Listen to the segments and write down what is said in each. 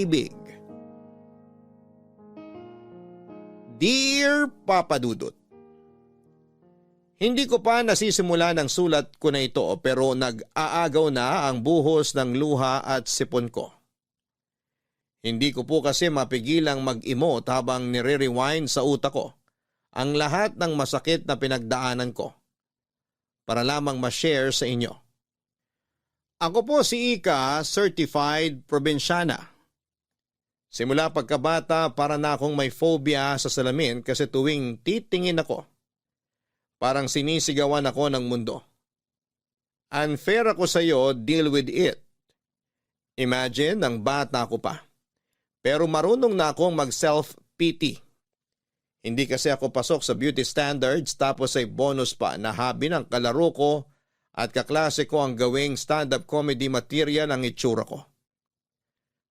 ibig. Dear Papa Dudut, hindi ko pa nasisimula ng sulat ko na ito pero nag-aagaw na ang buhos ng luha at sipon ko. Hindi ko po kasi mapigilang mag-emote habang nire-rewind sa utak ko ang lahat ng masakit na pinagdaanan ko para lamang ma-share sa inyo. Ako po si Ika, certified probinsyana. Simula pagkabata para na akong may phobia sa salamin kasi tuwing titingin ako, parang sinisigawan ako ng mundo. Unfair ako sa iyo, deal with it. Imagine, ang bata ko pa. Pero marunong na akong mag-self-pity. Hindi kasi ako pasok sa beauty standards tapos ay bonus pa na habi ng kalaro ko at kaklase ko ang gawing stand-up comedy material ang itsura ko.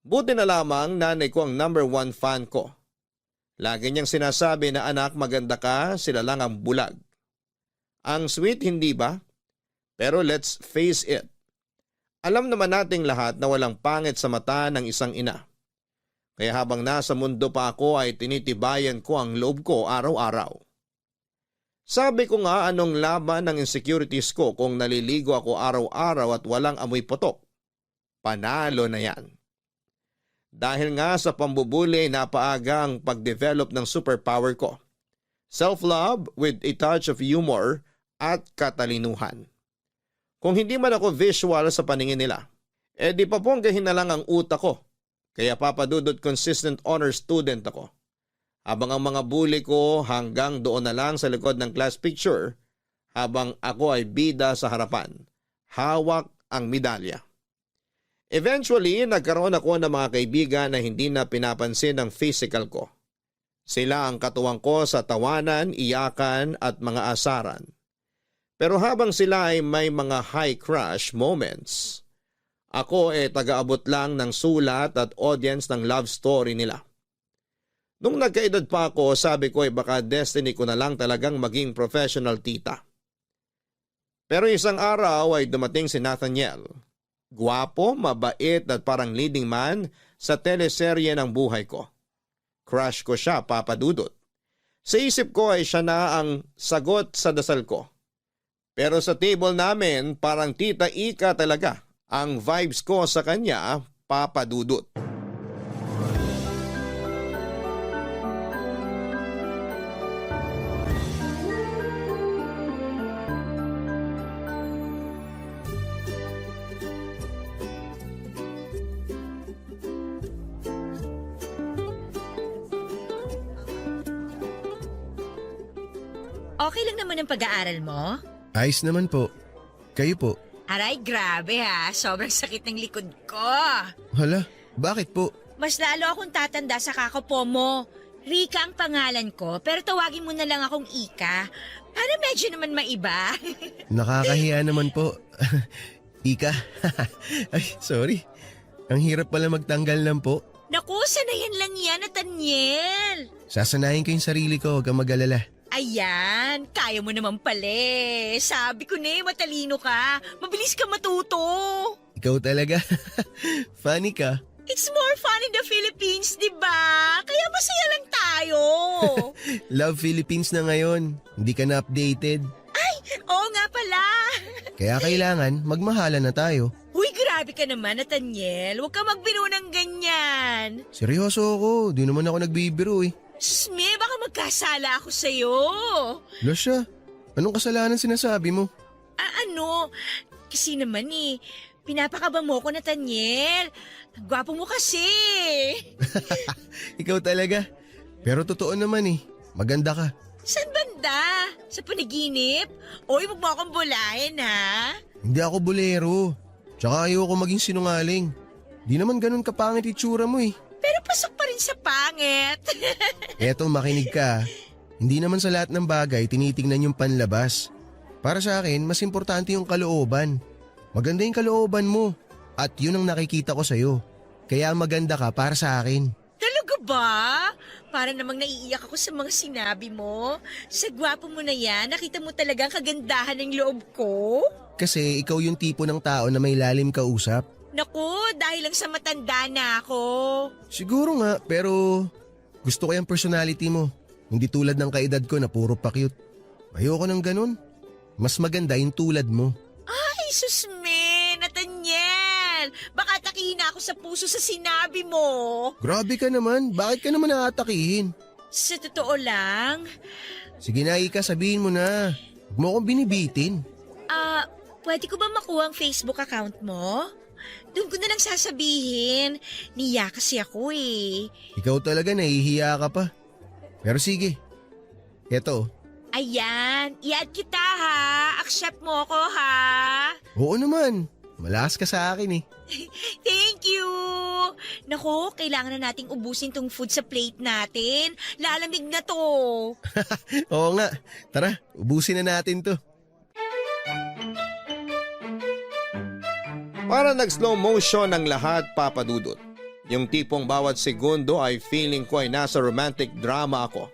Buti na lamang nanay ko ang #1 fan ko. Lagi niyang sinasabi na anak maganda ka, sila lang ang bulag. Ang sweet hindi ba? Pero let's face it. Alam naman nating lahat na walang pangit sa mata ng isang ina. Kaya habang nasa mundo pa ako ay tinitibayan ko ang loob ko araw-araw. Sabi ko nga anong laban ng insecurities ko kung naliligo ako araw-araw at walang amoy putok. Panalo na yan. Dahil nga sa pambubuli napaaga ang pag-develop ng superpower ko. Self-love with a touch of humor at katalinuhan. Kung hindi man ako visual sa paningin nila, di paponggahin na lang ang utak ko. Kaya papadudod consistent honor student ako. Habang ang mga bully ko hanggang doon na lang sa likod ng class picture habang ako ay bida sa harapan. Hawak ang medalya. Eventually, nagkaroon ako ng mga kaibigan na hindi na pinapansin ang physical ko. Sila ang katuwang ko sa tawanan, iyakan at mga asaran. Pero habang sila ay may mga high crush moments, ako taga-abot lang ng sulat at audience ng love story nila. Nung nagkaedad pa ako, sabi ko baka destiny ko na lang talagang maging professional tita. Pero isang araw ay dumating si Nathaniel. Guwapo, mabait at parang leading man sa teleserye ng buhay ko. Crush ko siya, Papa Dudut. Sa isip ko ay siya na ang sagot sa dasal ko. Pero sa table namin parang Tita Ika talaga. Ang vibes ko sa kanya, Papa Dudut. Okay lang naman ang pag-aaral mo? Ayos naman po. Kayo po? Aray, grabe ha. Sobrang sakit ng likod ko. Hala, bakit po? Mas lalo akong tatanda sa kakapo mo. Rika ang pangalan ko, pero tawagin mo na lang akong Ika. Para medyo naman maiba. Nakakahiya naman po. Ika. Ay, sorry. Ang hirap pala magtanggal lang po. Naku, sanayan lang yan, Nathaniel. Sasanayin ko yung sarili ko, huwag kang mag-alala. Ayan, kaya mo naman pala. Sabi ko na matalino ka. Mabilis ka matuto. Ikaw talaga. Funny ka. It's more fun in the Philippines, di ba? Kaya masaya lang tayo. Love Philippines na ngayon. Hindi ka na updated. Ay, oo nga pala. Kaya kailangan magmahalan na tayo. Uy, grabe ka naman, Nathaniel. Huwag ka magbiro ng ganyan. Seryoso ako, di naman ako nagbibiro eh. Sme, baka magkasala ako sa'yo. Lasya, anong kasalanan sinasabi mo? Kasi naman pinapakaba mo ko, Nathaniel. Gwapo mo kasi. Ikaw talaga. Pero totoo naman maganda ka. San banda? Sa panaginip? Uy, wag mo akong bulahin, ha? Hindi ako bolero. Tsaka ayoko maging sinungaling. Di naman ganun kapangit itsura mo Pero pasok pa rin sa pangit. Eto, makinig ka. Hindi naman sa lahat ng bagay tinitingnan yung panlabas. Para sa akin, mas importante yung kalooban. Maganda yung kalooban mo. At yun ang nakikita ko sa'yo. Kaya maganda ka para sa akin. Talaga ba? Para namang naiiyak ako sa mga sinabi mo. Sa gwapo mo na yan, nakita mo talaga ang kagandahan ng loob ko. Kasi ikaw yung tipo ng tao na may lalim kausap. Naku, dahil lang sa matanda na ako. Siguro nga, pero gusto ko yung personality mo. Hindi tulad ng kaedad ko na puro pa-cute. Ayoko ng ganun. Mas maganda yung tulad mo. Ay, susme, Nathaniel. Baka takihin na ako sa puso sa sinabi mo. Grabe ka naman. Bakit ka naman naatakihin? Sa totoo lang, Sige na, Ika, sabihin mo na. Huwag mo akong binibitin. pwede ko ba makuha ang Facebook account mo? Doon ko na lang sasabihin. Niya kasi ako eh. Ikaw talaga nahihiya ka pa. Pero sige. Eto, Ayan, i-add kita ha. Accept mo ako ha. oo naman. Malakas ka sa akin eh. Thank you! Nako, kailangan na nating ubusin tong food sa plate natin. Lalamig na to. Oo nga. Tara, ubusin na natin to. Para nag-slow motion ang lahat, Papa Dudut. Yung tipong bawat segundo ay feeling ko ay nasa romantic drama ako.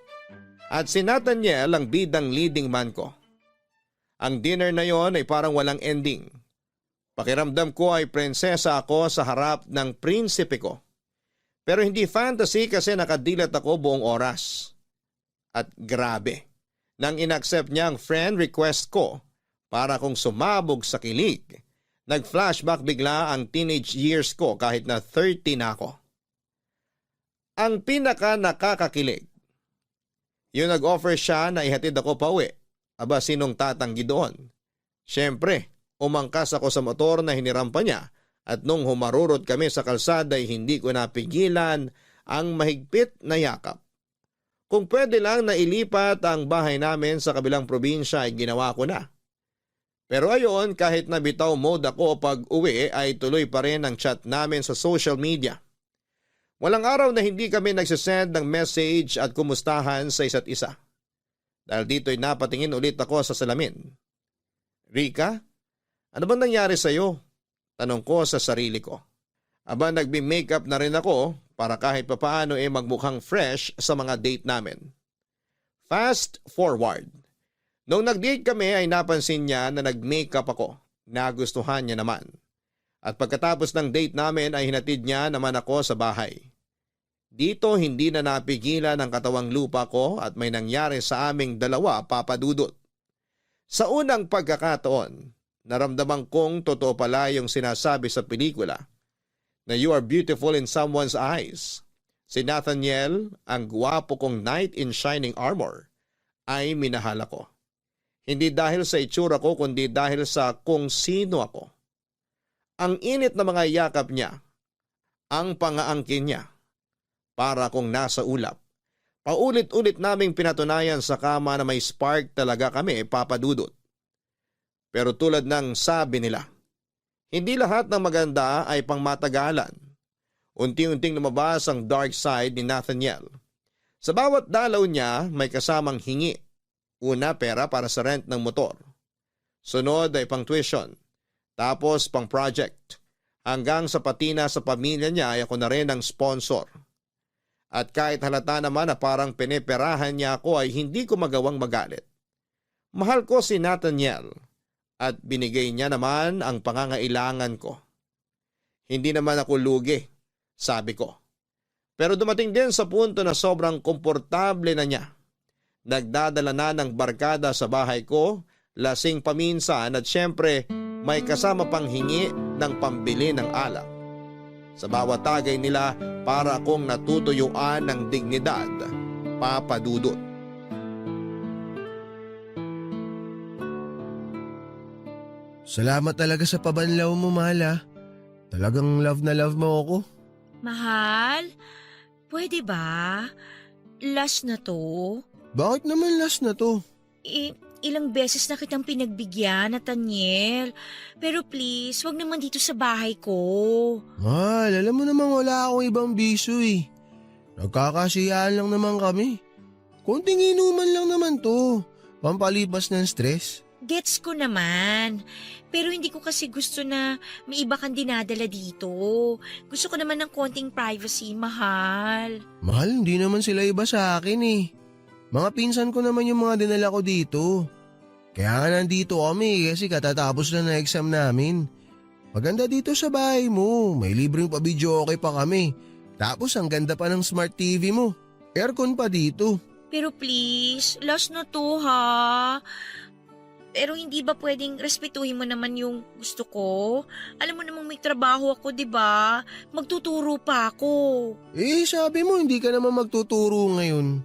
At si Nathaniel ang bidang leading man ko. Ang dinner na yon ay parang walang ending. Pakiramdam ko ay prinsesa ako sa harap ng prinsipe ko. Pero hindi fantasy kasi nakadilat ako buong oras. At grabe, nang inaccept niya ang friend request ko para kong sumabog sa kilig. Nag-flashback bigla ang teenage years ko kahit na 30 na ako. Ang pinaka nakakakilig, yung nag-offer siya na ihatid ako pa uwi. Aba, sinong tatanggi doon? Siyempre, umangkas ako sa motor na hiniram pa niya at nung humarurot kami sa kalsada ay hindi ko napigilan ang mahigpit na yakap. Kung pwede lang na ilipat ang bahay namin sa kabilang probinsya ay ginawa ko na. Pero ayon, kahit na bitaw mode ako pag uwi ay tuloy pa rin ang chat namin sa social media. Walang araw na hindi kami nagsisend ng message at kumustahan sa isa't isa. Dahil dito'y napatingin ulit ako sa salamin. Rika, ano bang nangyari sa'yo? Tanong ko sa sarili ko. Aba, nagbi-makeup na rin ako para kahit papaano magmukhang fresh sa mga date namin. Fast forward. Nung nag-date kami ay napansin niya na nag-makeup ako. Nagustuhan niya naman. At pagkatapos ng date namin ay hinatid niya naman ako sa bahay. Dito hindi na napigilan ang katawang lupa ko at may nangyari sa aming dalawa, Papa Dudut. Sa unang pagkakataon, naramdaman kong totoo pala yung sinasabi sa pelikula na you are beautiful in someone's eyes. Si Nathaniel, ang gwapo kong knight in shining armor, ay minahal ako. Hindi dahil sa itsura ko kundi dahil sa kung sino ako. Ang init na mga yakap niya, ang pangaangkin niya, para kung nasa ulap. Paulit-ulit naming pinatunayan sa kama na may spark talaga kami, Papa Dudut. Pero tulad ng sabi nila, hindi lahat ng maganda ay pangmatagalan. Unti-unting lumabas ang dark side ni Nathaniel. Sa bawat dalaw niya may kasamang hingi. Una, pera para sa rent ng motor. Sunod ay pang tuition. Tapos pang project. Hanggang sa patina sa pamilya niya ay ako na rin ang sponsor. At kahit halata naman na parang pineperahan niya ako ay hindi ko magawang magalit. Mahal ko si Nathaniel at binigay niya naman ang pangangailangan ko. Hindi naman ako lugi, sabi ko. Pero dumating din sa punto na sobrang komportable na niya. Nagdadala na ng barkada sa bahay ko, lasing paminsan at syempre may kasama pang hingi ng pambili ng alak. Sa bawat tagay nila para akong natutuyuan ng dignidad, Papa Dudut. Salamat talaga sa pabanlaw mo, mahal ah. Talagang love na love mo ako. Mahal, pwede ba? Last na to? Bakit naman last na to? Ilang beses na kitang pinagbigyan, Nathaniel. Pero please, wag naman dito sa bahay ko. Mahal, alam mo namang wala akong ibang bisyo eh. Nagkakasiyaan lang naman kami. Konting inuman lang naman to. Pampalipas ng stress. Gets ko naman. Pero hindi ko kasi gusto na may iba kang dinadala dito. Gusto ko naman ng konting privacy, mahal. Mahal, hindi naman sila iba sa akin eh. Mga pinsan ko naman yung mga dinala ko dito. Kaya nga nandito kami kasi katatapos na ng exam namin. Maganda dito sa bahay mo. May libreng pa-video okay pa kami. Tapos ang ganda pa ng smart TV mo. Aircon pa dito. Pero please, last na to ha. Pero hindi ba pwedeng respetuhin mo naman yung gusto ko? Alam mo namang may trabaho ako, di ba? Magtuturo pa ako. Eh, sabi mo hindi ka naman magtuturo ngayon.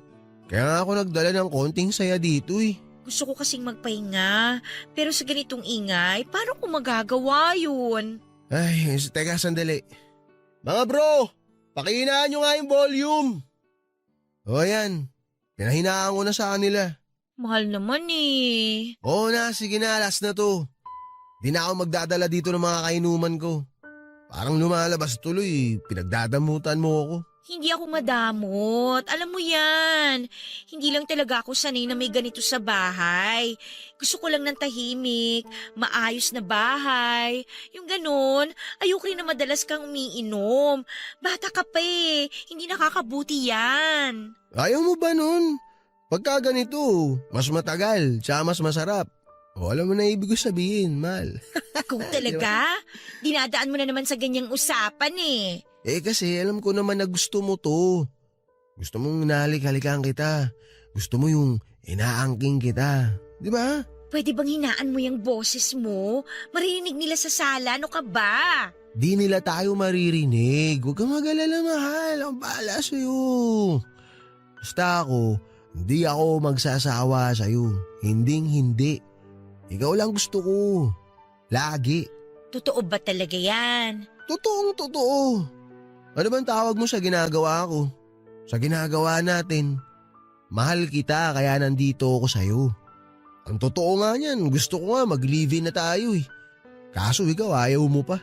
Kaya nga ako nagdala ng konting saya dito eh. Gusto ko kasing magpahinga. Pero sa ganitong ingay, paano ko magagawa yun? Ay, teka sandali. Mga bro, pakihinaan nyo nga yung volume. O yan, pinahinaan ko na sa kanila. Mahal naman eh. Oo na, sige na, last na to. Di na ako magdadala dito ng mga kainuman ko. Parang lumalabas tuloy, pinagdadamutan mo ako. Hindi ako madamot. Alam mo yan. Hindi lang talaga ako sanay na may ganito sa bahay. Gusto ko lang ng tahimik, maayos na bahay. Yung ganun, ayoko rin na madalas kang umiinom. Bata ka pa eh. Hindi nakakabuti yan. Ayaw mo ba nun? Pagka ganito, mas matagal, tsaka mas masarap. O alam mo na ibig ko sabihin, Mal. Ikaw talaga? Dinadaan mo na naman sa ganyang usapan eh. Eh kasi alam ko naman na gusto mo to. Gusto mong inahalik-halikan kita. Gusto mo yung inaangking kita. Di ba? Pwede bang hinaan mo yung boses mo? Maririnig nila sa sala, ano ka ba? Di nila tayo maririnig. Huwag kang mag-alala, mahal. Ang bahala sa'yo. Basta ako, hindi ako magsasawa sa'yo. Hinding-hindi. Ikaw lang gusto ko. Lagi. Totoo ba talaga yan? Totoong totoo. Ano bang tawag mo sa ginagawa ko? Sa ginagawa natin. Mahal kita kaya nandito ako sa'yo. Ang totoo nga niyan, gusto ko nga mag-live-in na tayo eh. Kaso ikaw ayaw mo pa.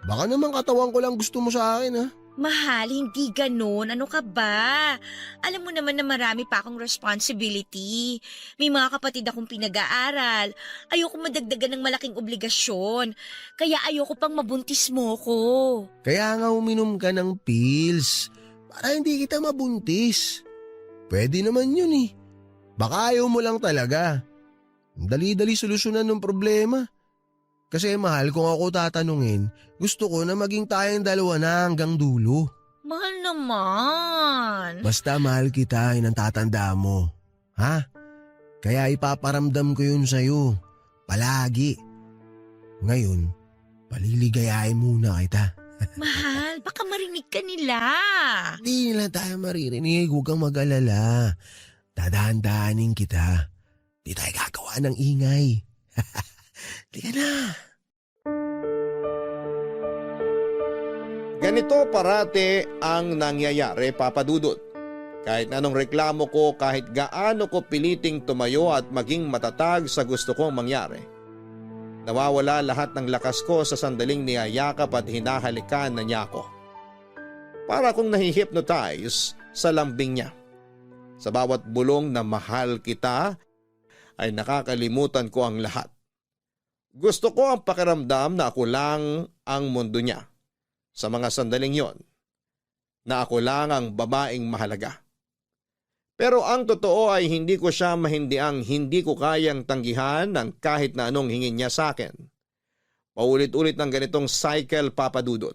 Baka naman katawan ko lang gusto mo sa akin ha. Mahal, hindi ganun. Ano ka ba? Alam mo naman na marami pa akong responsibility. May mga kapatid akong pinag-aaral. Ayoko madagdagan ng malaking obligasyon. Kaya ayoko pang mabuntis mo ko. Kaya nga uminom ka ng pills para hindi kita mabuntis. Pwede naman yun eh. Baka ayaw mo lang talaga. Dali-dali solusyonan ng problema. Kasi mahal, kung ako tatanungin, gusto ko na maging tayong dalawa na hanggang dulo. Mahal naman. Basta mahal kita, yun ang tatanda mo. Ha? Kaya ipaparamdam ko yun sa'yo. Palagi. Ngayon, paliligayahin muna kita. Mahal, baka marinig ka nila. Hindi nila tayo maririnig, huwag kang mag-alala. Dadahan-dahanin kita. Di tayo gagawa ng ingay. Di ka na. Ganito parate ang nangyayari, Papa Dudut. Kahit anong reklamo ko, kahit gaano ko piliting tumayo at maging matatag sa gusto kong mangyari. Nawawala lahat ng lakas ko sa sandaling niyayakap at hinahalikan na niya ako. Para akong nahihypnotize sa lambing niya. Sa bawat bulong na mahal kita, ay nakakalimutan ko ang lahat. Gusto ko ang pakiramdam na ako lang ang mundo niya. Sa mga sandaling yon, na ako lang ang babaeng mahalaga. Pero ang totoo ay hindi ko siya mahindiang hindi ko kayang tanggihan ng kahit na anong hingin niya sa akin. Paulit-ulit ng ganitong cycle, Papa Dudut.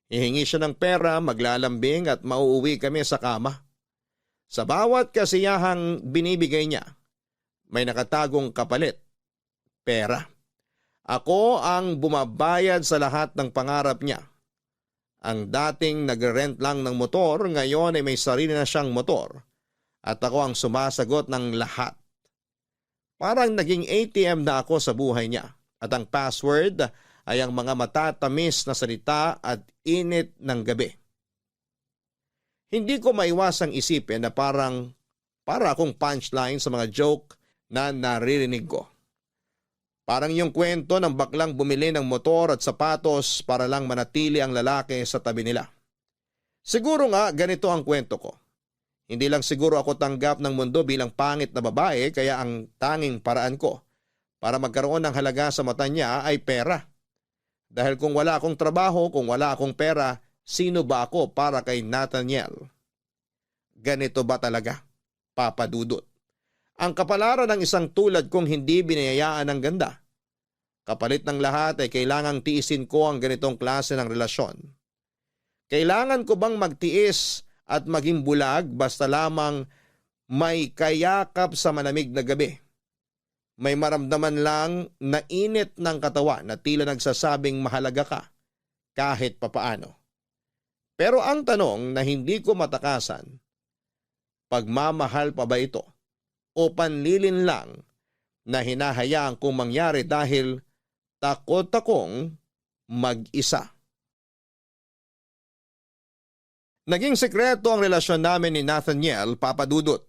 Hihingi siya ng pera, maglalambing at mauuwi kami sa kama. Sa bawat kasiyahang binibigay niya, may nakatagong kapalit, pera. Ako ang bumabayad sa lahat ng pangarap niya. Ang dating nag-rent lang ng motor, ngayon ay may sarili na siyang motor. At ako ang sumasagot ng lahat. Parang naging ATM na ako sa buhay niya. At ang password ay ang mga matatamis na salita at init ng gabi. Hindi ko maiwasang isipin na para akong punchline sa mga joke na naririnig ko. Parang yung kwento ng baklang bumili ng motor at sapatos para lang manatili ang lalaki sa tabi nila. Siguro nga ganito ang kwento ko. Hindi lang siguro ako tanggap ng mundo bilang pangit na babae, kaya ang tanging paraan ko para magkaroon ng halaga sa mata niya ay pera. Dahil kung wala akong trabaho, kung wala akong pera, sino ba ako para kay Nathaniel? Ganito ba talaga, Papa Dudut? Ang kapalaran ng isang tulad kong hindi binayayaan ng ganda. Kapalit ng lahat ay kailangang tiisin ko ang ganitong klase ng relasyon. Kailangan ko bang magtiis at maging bulag basta lamang may kayakap sa malamig na gabi? May maramdaman lang na init ng katawan na tila nagsasabing mahalaga ka kahit papaano. Pero ang tanong na hindi ko matakasan, pagmamahal pa ba ito o panlilin lang na hinahayaan kong mangyari dahil takot akong mag-isa? Naging sekreto ang relasyon namin ni Nathaniel, Papa Dudut.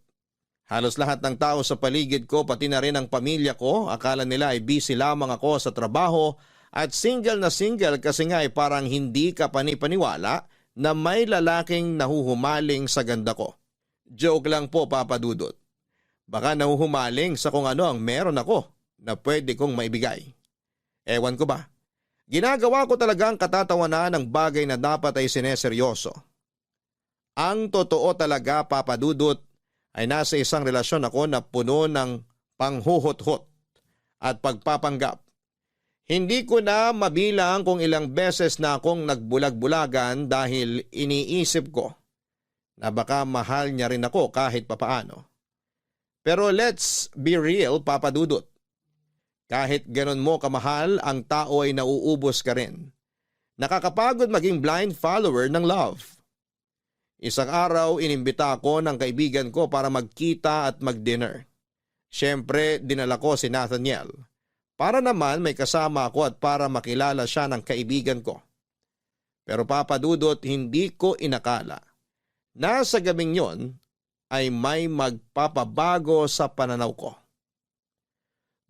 Halos lahat ng tao sa paligid ko, pati na rin ang pamilya ko, akala nila ay busy lamang ako sa trabaho at single na single kasi nga ay parang hindi ka panipaniwala na may lalaking nahuhumaling sa ganda ko. Joke lang po, Papa Dudut. Baka nahuhumaling sa kung ano ang meron ako na pwede kong maibigay. Ewan ko ba? Ginagawa ko talagang katatawanan ng bagay na dapat ay sineseryoso. Ang totoo talaga, Papa Dudut, ay nasa isang relasyon ako na puno ng panghuhot-hot at pagpapanggap. Hindi ko na mabilang kung ilang beses na akong nagbulag-bulagan dahil iniisip ko na baka mahal niya rin ako kahit papaano. Pero let's be real, Papa Dudut. Kahit ganon mo kamahal, ang tao ay nauubos ka rin. Nakakapagod maging blind follower ng love. Isang araw, inimbita ako ng kaibigan ko para magkita at mag-dinner. Siyempre, dinala ko si Nathaniel. Para naman may kasama ako at para makilala siya ng kaibigan ko. Pero Papa Dudut, hindi ko inakala na sa gabing yon ay may magpapabago sa pananaw ko.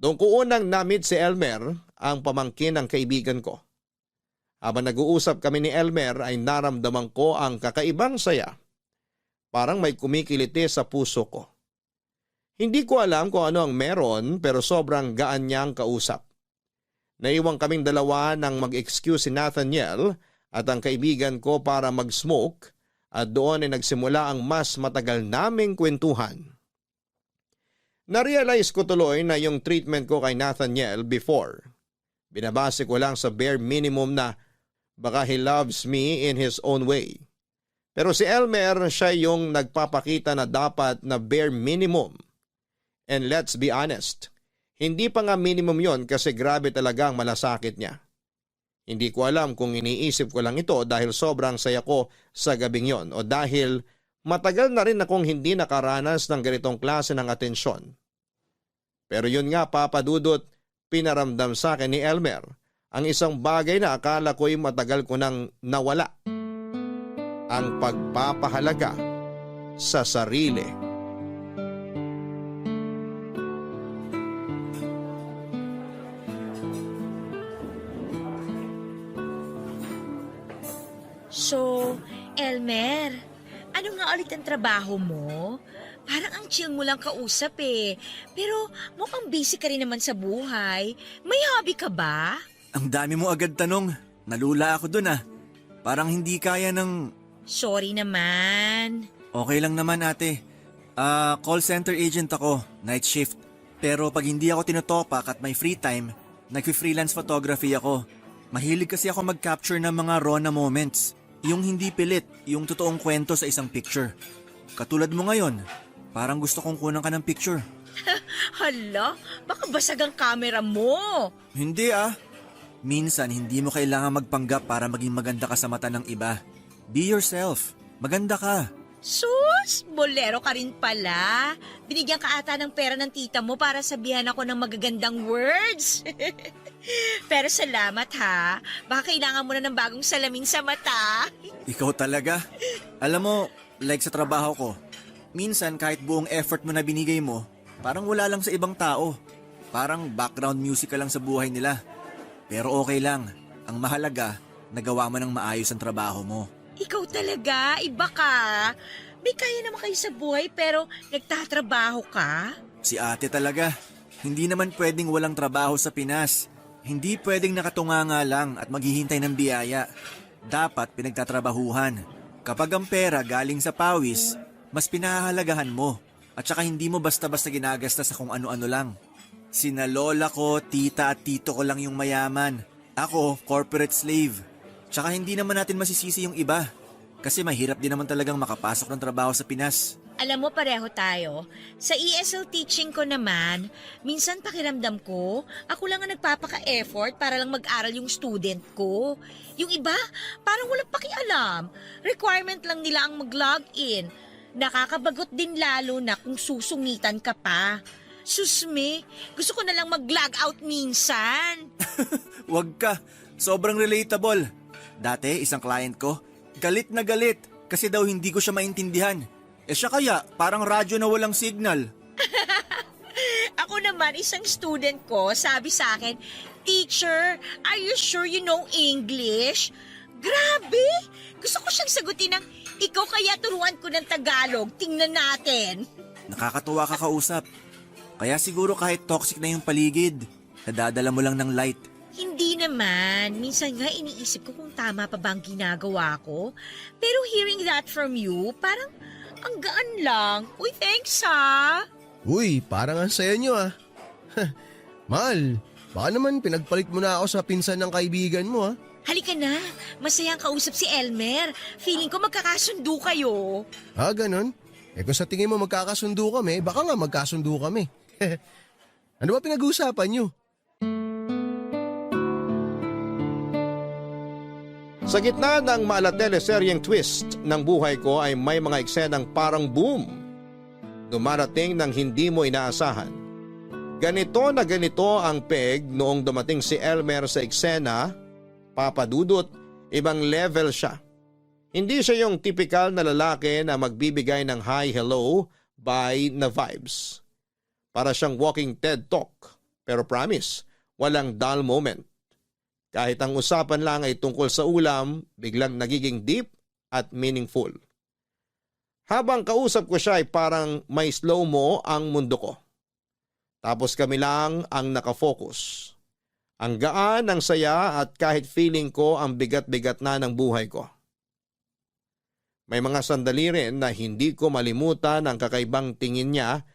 Doon ko unang na-meet si Elmer, ang pamangkin ng kaibigan ko. Habang nag-uusap kami ni Elmer ay naramdaman ko ang kakaibang saya. Parang may kumikiliti sa puso ko. Hindi ko alam kung ano ang meron pero sobrang gaan niyang kausap. Naiwang kaming dalawa nang mag-excuse si Nathaniel at ang kaibigan ko para mag-smoke at doon ay nagsimula ang mas matagal naming kwentuhan. Narealize ko tuloy na yung treatment ko kay Nathaniel before. Binabase ko lang sa bare minimum na baka he loves me in his own way. Pero si Elmer, siya yung nagpapakita na dapat na bare minimum. And let's be honest, hindi pa nga minimum yon kasi grabe talaga ang malasakit niya. Hindi ko alam kung iniisip ko lang ito dahil sobrang saya ko sa gabing yon o dahil matagal na rin akong hindi nakaranas ng ganitong klase ng atensyon. Pero yun nga, Papa Dudut, pinaramdam sa akin ni Elmer ang isang bagay na akala ko'y matagal ko nang nawala. Ang pagpapahalaga sa sarili. So, Elmer, ano nga ulit ang trabaho mo? Parang ang chill mo lang kausap eh. Pero mukhang busy ka rin naman sa buhay. May hobby ka ba? Ang dami mo agad tanong. Nalula ako dun ah. Parang hindi kaya ng... Sorry naman. Okay lang naman ate. Call center agent ako, night shift. Pero pag hindi ako tinotopak at may free time, nag-freelance photography ako. Mahilig kasi ako mag-capture ng mga raw na moments. Yung hindi pilit, yung totoong kwento sa isang picture. Katulad mo ngayon, parang gusto kong kunan ka ng picture. Hala, baka basag ang camera mo. Hindi ah. Minsan hindi mo kailangan magpanggap para maging maganda ka sa mata ng iba. Be yourself. Maganda ka. Sus, bolero ka rin pala. Binigyan ka ata ng pera ng tita mo para sabihan ako ng magagandang words. Pero salamat ha. Baka kailangan mo na ng bagong salamin sa mata. Ikaw talaga. Alam mo, like sa trabaho ko, minsan kahit buong effort mo na binigay mo, parang wala lang sa ibang tao. Parang background music ka lang sa buhay nila. Pero okay lang. Ang mahalaga, nagawa mo ng maayos ang trabaho mo. Ikaw talaga, iba ka. May kaya naman kayo sa buhay pero nagtatrabaho ka? Si ate talaga. Hindi naman pwedeng walang trabaho sa Pinas. Hindi pwedeng nakatunganga lang at maghihintay ng biyaya. Dapat pinagtatrabahuhan. Kapag ang pera galing sa pawis, mas pinahahalagahan mo. At saka hindi mo basta-basta ginagasta sa kung ano-ano lang. Sina lola ko, tita at tito ko lang yung mayaman. Ako, corporate slave. Tsaka hindi naman natin masisisi yung iba. Kasi mahirap din naman talagang makapasok ng trabaho sa Pinas. Alam mo, pareho tayo. Sa ESL teaching ko naman, minsan pakiramdam ko, ako lang ang nagpapaka-effort para lang mag-aral yung student ko. Yung iba, parang walang pakialam. Requirement lang nila ang mag-log in. Nakakabagot din lalo na kung susungitan ka pa. Susme, gusto ko na lang mag-log out minsan. Wag ka, sobrang relatable. Dati, isang client ko, galit na galit kasi daw hindi ko siya maintindihan. Siya kaya, parang radyo na walang signal. Ako naman, isang student ko, sabi sa akin, "Teacher, are you sure you know English?" Grabe! Gusto ko siyang sagutin ng, "Ikaw kaya turuan ko ng Tagalog, tingnan natin." Nakakatuwa ka kausap. Kaya siguro kahit toxic na yung paligid, nadadala mo lang ng light. Hindi naman. Minsan nga iniisip ko kung tama pa ba ang ginagawa ko. Pero hearing that from you, parang ang gaan lang. Uy, thanks ha! Uy, parang ang saya nyo ah. Mahal, baka naman pinagpalit mo na ako sa pinsan ng kaibigan mo ah. Halika na, masayang kausap si Elmer. Feeling ko magkakasundo kayo. Ah, ganon? Kung sa tingin mo magkakasundo kami, baka nga magkasundo kami. Ano ba pinag-uusapan nyo? Sa gitna ng malateleseryeng twist ng buhay ko ay may mga eksenang parang boom. Dumarating ng hindi mo inaasahan. Ganito na ganito ang peg noong dumating si Elmer sa eksena, papadudot, ibang level siya. Hindi siya yung typical na lalaki na magbibigay ng hi, hello, bye na vibes. Para siyang walking TED Talk, pero promise, walang dull moment. Kahit ang usapan lang ay tungkol sa ulam, biglang nagiging deep at meaningful. Habang kausap ko siya ay parang may slow-mo ang mundo ko. Tapos kami lang ang nakafocus. Ang gaan, ang saya at kahit feeling ko ang bigat-bigat na ng buhay ko. May mga sandali rin na hindi ko malimutan ang kakaibang tingin niya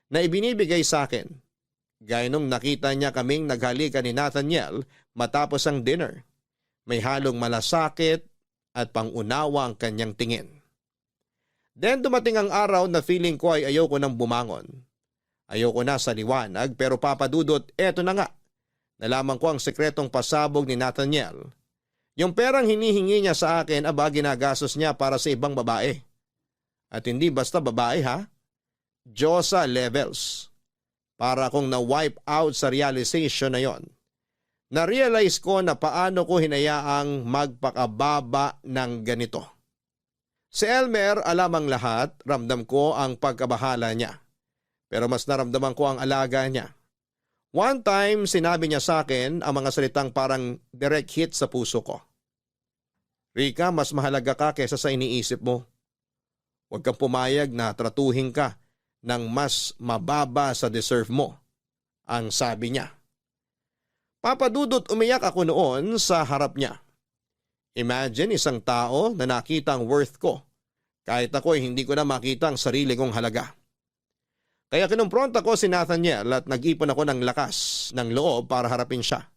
na ibinibigay sa akin. Gaya nung nakita niya kaming naghalikan ni Nathaniel matapos ang dinner. May halong malasakit at pangunawa ang kanyang tingin. Then dumating ang araw na feeling ko ay ayoko nang bumangon. Ayoko na sa liwanag pero papadudot, eto na nga. Nalaman ko ang sekretong pasabog ni Nathaniel. Yung perang hinihingi niya sa akin aba ginagastos niya para sa ibang babae. At hindi basta babae ha. Diyosa levels. Para akong na-wipe out sa realization na yon. Na-realize ko na paano ko hinayaang magpakababa ng ganito. Si Elmer, alam ang lahat, ramdam ko ang pagkabahala niya. Pero mas naramdaman ko ang alaga niya. One time, sinabi niya sa akin ang mga salitang parang direct hit sa puso ko. Rika, mas mahalaga ka kaysa sa iniisip mo. Huwag kang pumayag na tratuhin ka ng mas mababa sa deserve mo, ang sabi niya. Papadudot umiyak ako noon sa harap niya. Imagine isang tao na nakita ang worth ko, kahit ako ay hindi ko na makita ang sarili kong halaga. Kaya kinumpronta ko si Nathaniel at nag-ipon ako ng lakas ng loob para harapin siya.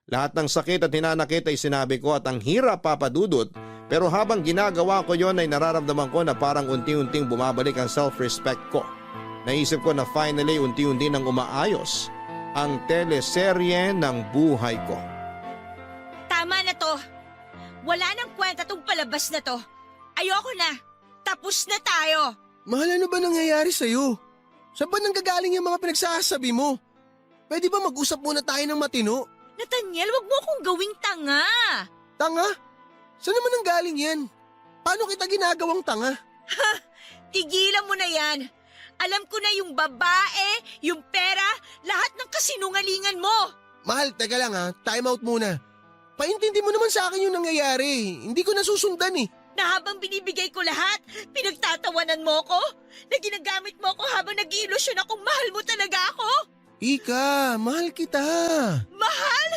Lahat ng sakit at hinanakit ay sinabi ko at ang hirap papadudot, pero habang ginagawa ko yon ay nararamdaman ko na parang unti-unting bumabalik ang self-respect ko. Naisip ko na finally unti-unti nang umaayos ang teleserye ng buhay ko. Tama na to. Wala nang kwenta tong palabas na to. Ayoko na. Tapos na tayo. Mahal, ano ba nangyayari sa'yo? Saan ba nanggagaling yung mga pinagsasabi mo? Pwede ba mag-usap muna tayo ng matino? Nathaniel, wag mo akong gawing tanga. Tanga? Saan naman nanggaling yan? Paano kita ginagawang tanga? Tigilan mo na yan. Alam ko na yung babae, yung pera, lahat ng kasinungalingan mo. Mahal, teka lang ha. Time out muna. Paintindi mo naman sa akin yung nangyayari. Hindi ko nasusundan eh. Na habang binibigay ko lahat, pinagtatawanan mo ko? Na ginagamit mo ko habang nag-iilusyon akong mahal mo talaga ako? Ika, mahal kita. Mahal?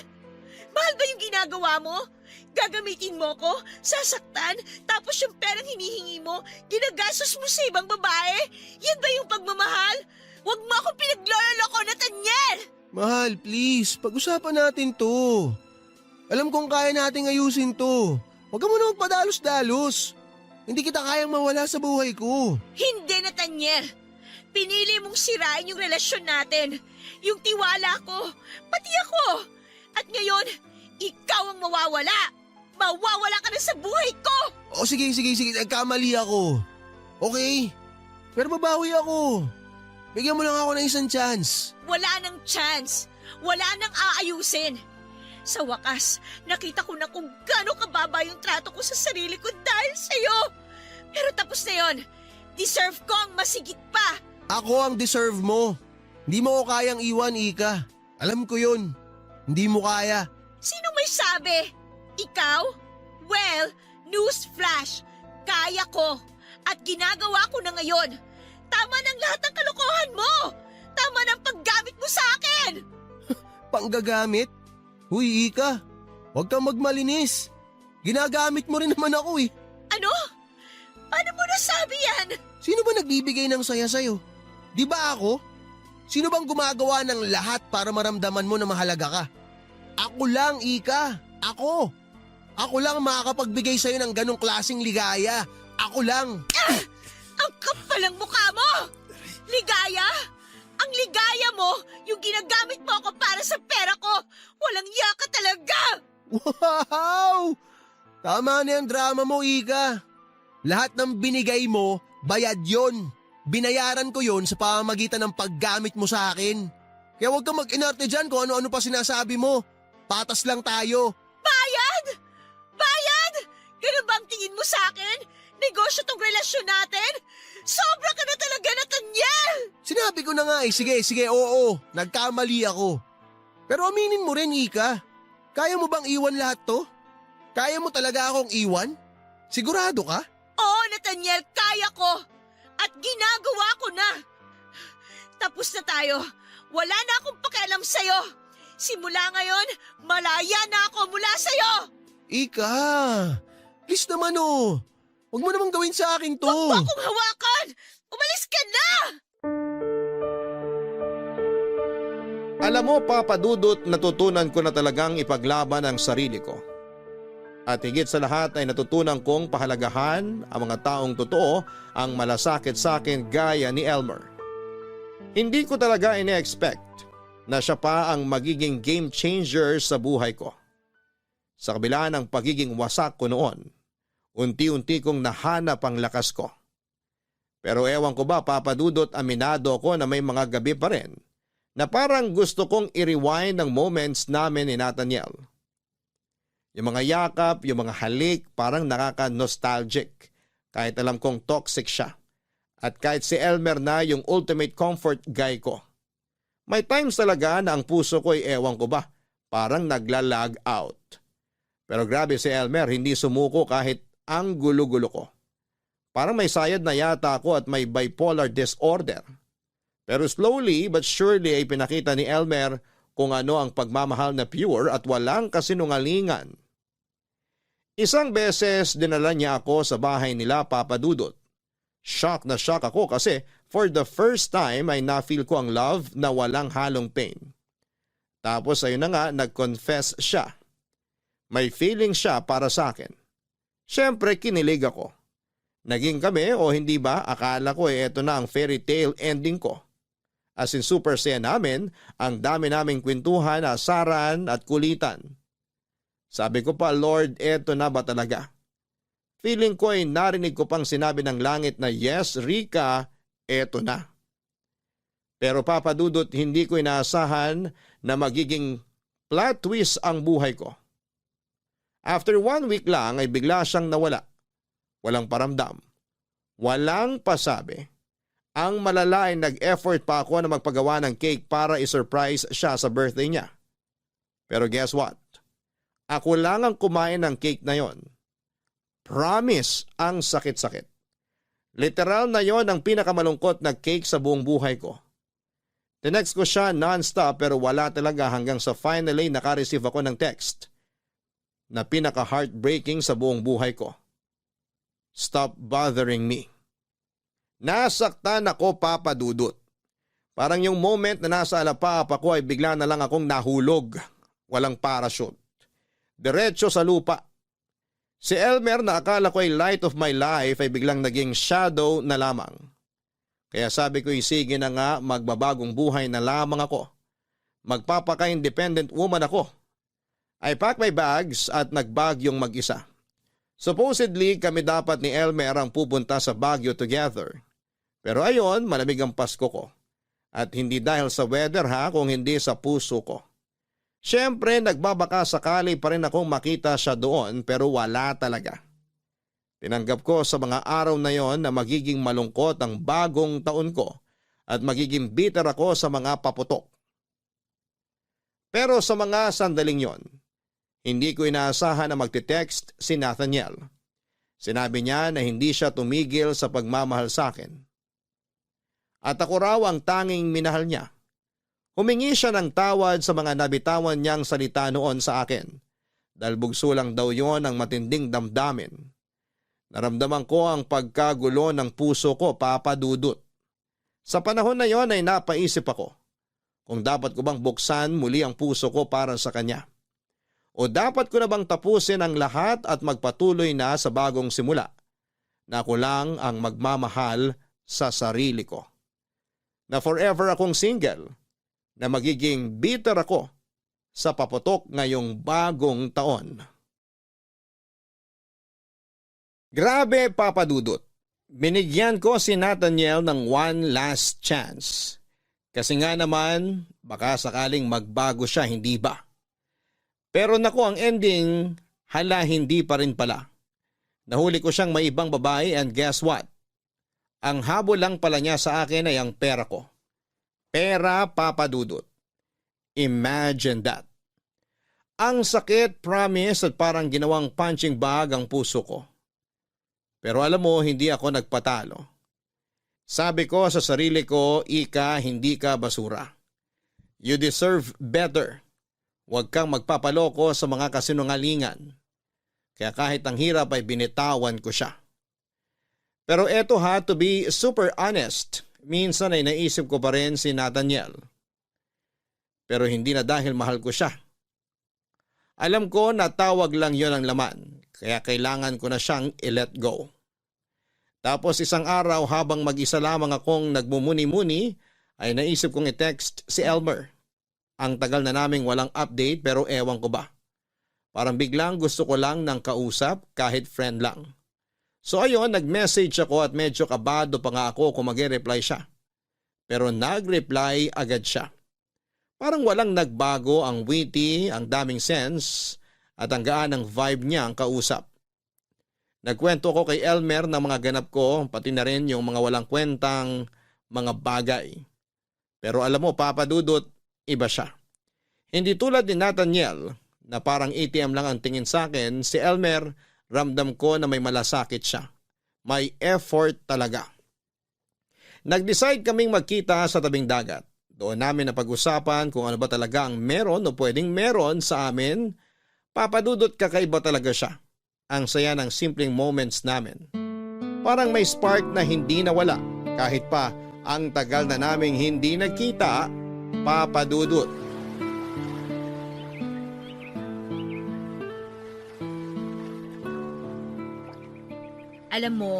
Mahal ba yung ginagawa mo? Gagamitin mo ko, sasaktan, tapos yung perang hinihingi mo, ginagastos mo sa ibang babae? Yan ba yung pagmamahal? Huwag mo akong pinagloloko, Nathaniel! Mahal, please, pag-usapan natin to. Alam kong kaya nating ayusin to. Huwag ka muna magpadalos-dalos. Hindi kita kayang mawala sa buhay ko. Hindi, Nathaniel. Pinili mong sirain yung relasyon natin. Yung tiwala ko, pati ako. At ngayon, ikaw ang mawawala. Mawawala ka na sa buhay ko. O sige, nagkamali ako. Okay, pero babawi ako. Bigyan mo lang ako ng isang chance. Wala nang chance. Wala nang aayusin. Sa wakas, nakita ko na kung gaano kababa yung trato ko sa sarili ko dahil sa'yo. Pero tapos na yon. Deserve ko ang masigit pa. Ako ang deserve mo. Hindi mo ko kayang iwan, Ika. Alam ko yun. Hindi mo kaya. Sino may sabi? Ikaw? Well, newsflash. Kaya ko. At ginagawa ko na ngayon. Tama ng lahat ng kalokohan mo. Tama ng paggamit mo sa akin. Panggagamit? Huy, Ika. Huwag kang magmalinis. Ginagamit mo rin naman ako eh. Ano? Paano mo nasabi yan? Sino ba nagbibigay ng saya sa'yo? Di ba ako? Sino bang gumagawa ng lahat para maramdaman mo na mahalaga ka? Ako lang, Ika. Ako. Ako lang ang makakapagbigay sa'yo ng ganong klaseng ligaya. Ako lang. Ang kapal ang mukha mo! Ligaya? Ang ligaya mo, yung ginagamit mo ako para sa pera ko. Walang iya ka talaga! Wow! Tama na yung drama mo, Ika. Lahat ng binigay mo, bayad yon. Binayaran ko yon sa pamamagitan ng paggamit mo sa akin. Kaya huwag kang mag-inarte dyan kung ano-ano pa sinasabi mo. Patas lang tayo. Bayad? Bayad? Ganun ba ang tingin mo sa akin? Negosyo tong relasyon natin? Sobra ka na talaga, Nathaniel! Sinabi ko na nga eh, sige, oo, nagkamali ako. Pero aminin mo rin, Ika. Kaya mo bang iwan lahat to? Kaya mo talaga akong iwan? Sigurado ka? Oo, Nathaniel, kaya ko. At ginagawa ko na. Tapos na tayo. Wala na akong pakialam sa'yo. Simula ngayon, malaya na ako mula sa'yo. Ika, please naman oh. Huwag mo namang gawin sa akin to. Huwag mo akong hawakan! Umalis ka na! Alam mo, Papa Dudut, natutunan ko na talagang ipaglaban ang sarili ko. At higit sa lahat ay natutunan kong pahalagahan ang mga taong totoo ang malasakit sa akin gaya ni Elmer. Hindi ko talaga ine-expect na siya pa ang magiging game changer sa buhay ko. Sa kabila ng pagiging wasak ko noon, unti-unti kong nahanap ang lakas ko. Pero ewan ko ba, Papa Dudut, aminado ako na may mga gabi pa rin na parang gusto kong i-rewind ang moments namin ni Nathaniel. Yung mga yakap, yung mga halik, parang nakaka-nostalgic kahit alam kong toxic siya. At kahit si Elmer na yung ultimate comfort guy ko. May times talaga na ang puso ko ay ewan ko ba, parang naglalag out. Pero grabe si Elmer, hindi sumuko kahit ang gulo-gulo ko. Parang may sayad na yata ako at may bipolar disorder. Pero slowly but surely ay pinakita ni Elmer kung ano ang pagmamahal na pure at walang kasinungalingan. Isang beses dinala niya ako sa bahay nila, Papa Dudut. Shock na shock ako kasi for the first time ay na-feel ko ang love na walang halong pain. Tapos ayun na nga, nag-confess siya. May feeling siya para sa akin. Siyempre kinilig ako. Naging kami o hindi ba, akala ko eto na ang fairy tale ending ko. As in super saya namin, ang dami naming kwentuhan, asaran at kulitan. Sabi ko pa, Lord, eto na ba talaga? Feeling ko ay narinig ko pang sinabi ng langit na yes, Rika, eto na. Pero Papa Dudut, hindi ko inaasahan na magiging plot twist ang buhay ko. After 1 week lang ay bigla siyang nawala. Walang paramdam. Walang pasabi. Ang malala ay nag-effort pa ako na magpagawa ng cake para i-surprise siya sa birthday niya. Pero guess what? Ako lang ang kumain ng cake na yon. Promise, ang sakit-sakit. Literal na yon ang pinakamalungkot na cake sa buong buhay ko. Tinext ko siya non-stop pero wala talaga hanggang sa finally naka-receive ako ng text na pinaka-heartbreaking sa buong buhay ko. Stop bothering me. Nasaktan ako, Papa Dudut. Parang yung moment na nasa alapap ako ay bigla na lang akong nahulog. Walang parachute. Diretso sa lupa. Si Elmer na akala ko ay light of my life ay biglang naging shadow na lamang. Kaya sabi ko sige na nga magbabagong buhay na lamang ako. Magpapaka-independent woman ako. I pack my bags at nagbagyong mag-isa. Supposedly kami dapat ni Elmer ang pupunta sa Baguio together. Pero ayon, malamig ang Pasko ko. At hindi dahil sa weather kung hindi sa puso ko. Siyempre nagbabaka sakali pa rin akong makita siya doon pero wala talaga. Tinanggap ko sa mga araw na yon na magiging malungkot ang bagong taon ko at magiging bitter ako sa mga paputok. Pero sa mga sandaling yon, hindi ko inaasahan na magte-text si Nathaniel. Sinabi niya na hindi siya tumigil sa pagmamahal sa akin. At ako raw ang tanging minahal niya. Humingi siya ng tawad sa mga nabitawan niyang salita noon sa akin. Dahil bugso lang daw yon ang matinding damdamin. Naramdaman ko ang pagkagulo ng puso ko, Papa Dudut. Sa panahon na yon ay napaisip ako kung dapat ko bang buksan muli ang puso ko para sa kanya. O dapat ko na bang tapusin ang lahat at magpatuloy na sa bagong simula na ako lang ang magmamahal sa sarili ko. Na forever akong single, na magiging bitter ako sa paputok ngayong bagong taon. Grabe, Papa Dudut. Binigyan ko si Nathaniel ng one last chance. Kasi nga naman, baka sakaling magbago siya, hindi ba? Pero naku, ang ending, hala hindi pa rin pala. Nahuli ko siyang may ibang babae and guess what? Ang habol lang pala niya sa akin ay ang pera ko. Pera, Papa Dudut. Imagine that. Ang sakit, promise, at parang ginawang punching bag ang puso ko. Pero alam mo, hindi ako nagpatalo. Sabi ko sa sarili ko, Ika, hindi ka basura. You deserve better. Huwag kang magpapaloko sa mga kasinungalingan. Kaya kahit ang hirap ay binitawan ko siya. Pero eto to be super honest, minsan ay naisip ko pa rin si Nathaniel. Pero hindi na dahil mahal ko siya. Alam ko na tawag lang yon ang laman, kaya kailangan ko na siyang i-let go. Tapos isang araw habang mag-isa lamang akong nagmumuni-muni, ay naisip kong i-text si Elmer. Ang tagal na naming walang update pero ewan ko ba. Parang biglang gusto ko lang ng kausap kahit friend lang. So ayun, nag-message ako at medyo kabado pa nga ako kung mag-reply siya. Pero nag-reply agad siya. Parang walang nagbago, ang witty, ang daming sense at ang gaan ng vibe niya ang kausap. Nagkwento ko kay Elmer ng mga ganap ko, pati na rin yung mga walang kwentang mga bagay. Pero alam mo, Papa Dudut, iba siya. Hindi tulad ni Nathaniel na parang ATM lang ang tingin sa akin, si Elmer, ramdam ko na may malasakit siya. May effort talaga. Nag-decide kaming magkita sa tabing dagat. Doon namin napag-usapan kung ano ba talaga ang meron o pwedeng meron sa amin. Papa Dudut, kakaiba talaga siya. Ang saya ng simpleng moments namin. Parang may spark na hindi nawala kahit pa ang tagal na naming hindi nagkita, Papa Dudut. Alam mo,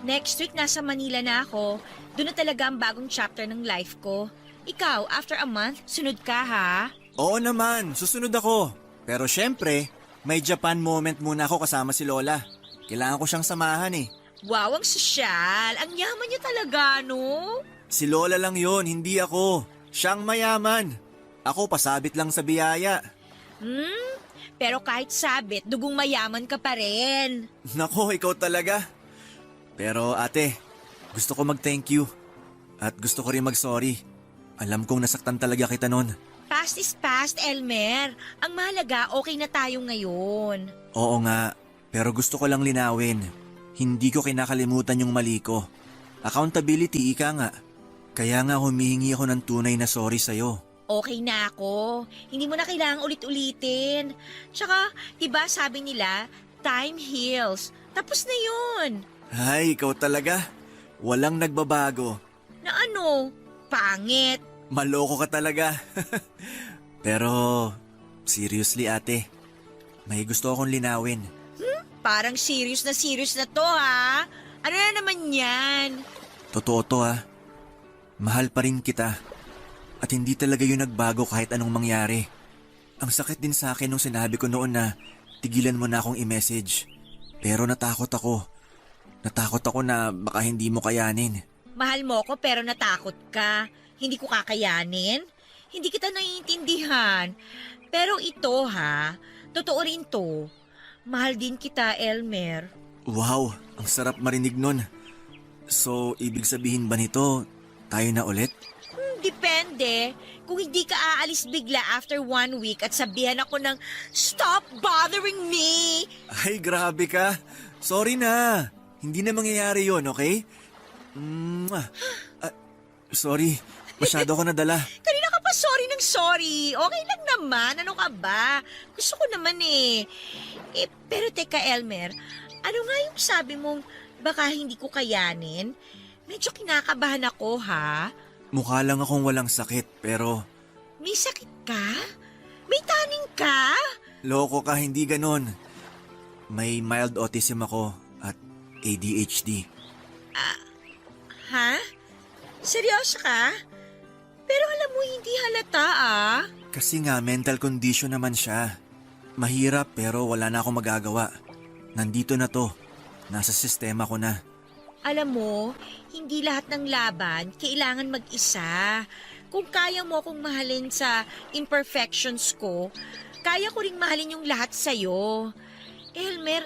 next week nasa Manila na ako. Doon na talaga ang bagong chapter ng life ko. Ikaw, after a month, sunod ka ha? Oo naman, susunod ako. Pero syempre, may Japan moment muna ako kasama si Lola. Kailangan ko siyang samahan eh. Wow, ang sosyal. Ang yaman niya talaga, no? Si Lola lang yon, hindi ako. Siyang mayaman. Ako pasabit lang sa biyaya. Pero kahit sabit, dugong mayaman ka pa rin. Nako, ikaw talaga. Pero ate, gusto ko mag-thank you. At gusto ko rin mag-sorry. Alam kong nasaktan talaga kita nun. Past is past, Elmer. Ang mahalaga, okay na tayo ngayon. Oo nga, pero gusto ko lang linawin. Hindi ko kinakalimutan yung mali ko. Accountability, ika nga. Kaya nga humihingi ako ng tunay na sorry sa'yo. Okay na ako. Hindi mo na kailangang ulit-ulitin. Tsaka, diba sabi nila, time heals. Tapos na yun. Ay, ikaw talaga. Walang nagbabago. Na ano? pangit. Maloko ka talaga. Pero, seriously ate, may gusto akong linawin. Parang serious na to ha. Ano na naman yan? Totoo to ha. Mahal pa rin kita. At hindi talaga yun nagbago kahit anong mangyari. Ang sakit din sa akin nung sinabi ko noon na tigilan mo na akong i-message. Pero natakot ako. Natakot ako na baka hindi mo kayanin. Mahal mo ko pero natakot ka. Hindi ko kakayanin. Hindi kita naiintindihan. Pero ito ha, totoo rin to. Mahal din kita, Elmer. Wow, ang sarap marinig nun. So, ibig sabihin ba nito, tayo na ulit? Depende. Kung hindi ka aalis bigla after 1 week at sabihan ako ng, "Stop bothering me!" Ay, grabe ka. Sorry na. Hindi na mangyayari yon, okay? Sorry, masyado ko nadala. Kanina ka pa sorry ng sorry. Okay lang naman. Ano ka ba? Gusto ko naman eh. Pero teka, Elmer. Ano nga yung sabi mong baka hindi ko kayanin? Medyo kinakabahan ako, ha? Mukha lang akong walang sakit, pero May sakit ka? May taning ka? loko ka, hindi ganon. May mild autism ako at ADHD. Ha? Seryoso ka? Pero alam mo, hindi halata ah. Kasi nga mental condition naman siya. Mahirap pero wala na akong magagawa. Nandito na to. Nasa sistema ko na. Alam mo, hindi lahat ng laban kailangan mag-isa. Kung kaya mo akong mahalin sa imperfections ko, kaya ko ring mahalin yung lahat sa'yo. Elmer,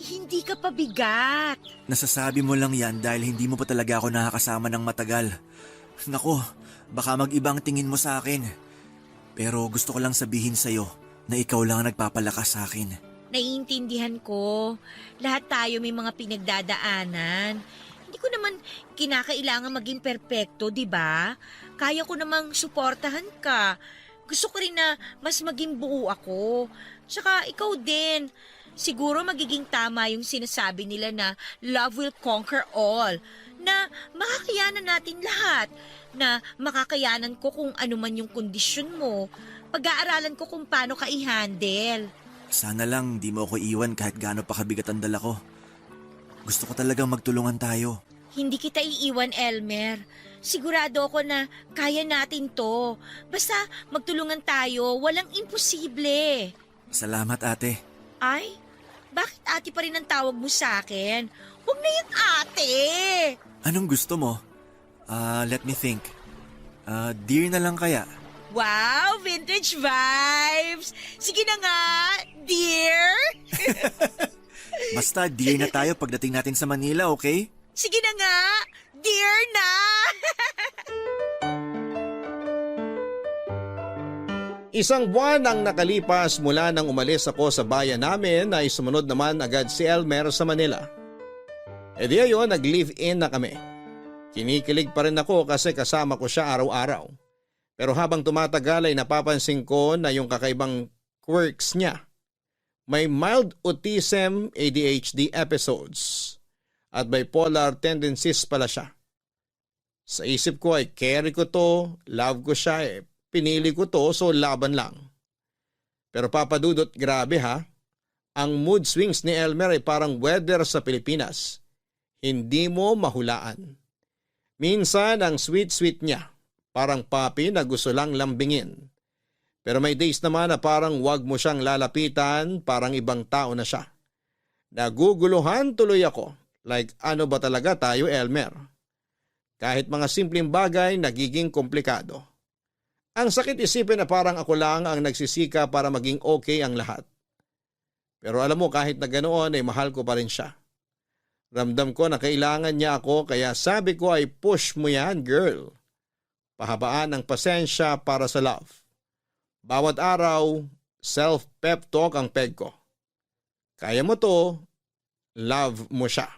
hindi ka pabigat. Nasasabi mo lang yan dahil hindi mo pa talaga ako nakakasama ng matagal. Nako, baka mag-ibang tingin mo sa akin. Pero gusto ko lang sabihin sa'yo na ikaw lang ang nagpapalakas sa akin. Naiintindihan ko. Lahat tayo may mga pinagdadaanan. Hindi ko naman kinakailangan maging perpekto, di ba? Kaya ko namang suportahan ka. Gusto ko rin na mas maging buo ako. Tsaka ikaw din. Siguro magiging tama yung sinasabi nila na love will conquer all. Na makakayanan natin lahat. Na makakayanan ko kung ano man yung kondisyon mo. Pag-aaralan ko kung paano ka i-handle. Sana lang di mo ako iwan kahit gaano pa kabigat ang dala ko. Gusto ko talagang magtulungan tayo. Hindi kita iiwan, Elmer. Sigurado ako na kaya natin to. Basta magtulungan tayo, walang imposible. Salamat ate. Ay, bakit ate pa rin ang tawag mo sa akin? Huwag na yung ate! Anong gusto mo? Let me think. Dear na lang kaya? Wow, vintage vibes! Sige na nga, dear! Basta dear na tayo pagdating natin sa Manila, okay? Sige na nga, dear na! Isang buwan ang nakalipas mula nang umalis ako sa bayan namin ay sumunod naman agad si Elmer sa Manila. E di ayon, nag-live-in na kami. Kinikilig pa rin ako kasi kasama ko siya araw-araw. Pero habang tumatagal ay napapansin ko na yung kakaibang quirks niya. May mild autism, ADHD episodes at bipolar tendencies pala siya. Sa isip ko ay carry ko to, love ko siya eh. Pinili ko to so laban lang. Pero papadudot, grabe ha. Ang mood swings ni Elmer ay parang weather sa Pilipinas. Hindi mo mahulaan. Minsan ang sweet-sweet niya. Parang papi na gusto lang lambingin. Pero may days naman na parang wag mo siyang lalapitan, parang ibang tao na siya. Naguguluhan tuloy ako. Like ano ba talaga tayo, Elmer? Kahit mga simpleng bagay nagiging komplikado. Ang sakit isipin na parang ako lang ang nagsisika para maging okay ang lahat. Pero alam mo, kahit na ganoon ay mahal ko pa rin siya. Ramdam ko na kailangan niya ako kaya sabi ko ay push mo yan, girl. Pahabaan ng pasensya para sa love. Bawat araw, self-pep talk ang peg ko. Kaya mo to, love mo siya.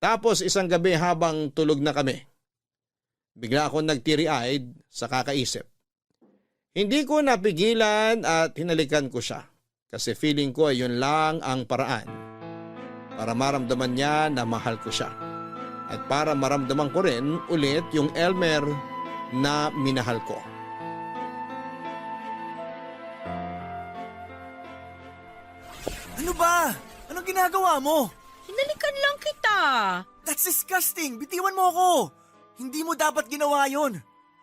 Tapos isang gabi habang tulog na kami, bigla akong nagtiri-eyed sa kakaisip. Hindi ko napigilan at hinalikan ko siya kasi feeling ko ay yun lang ang paraan para maramdaman niya na mahal ko siya. at para maramdaman ko rin ulit yung Elmer na minahal ko. Ano ba? Anong ginagawa mo? Hinalikan lang kita. That's disgusting! Bitiwan mo ako! Hindi mo dapat ginawa yon.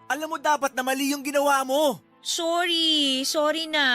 Alam mo dapat na mali yung ginawa mo. Sorry na.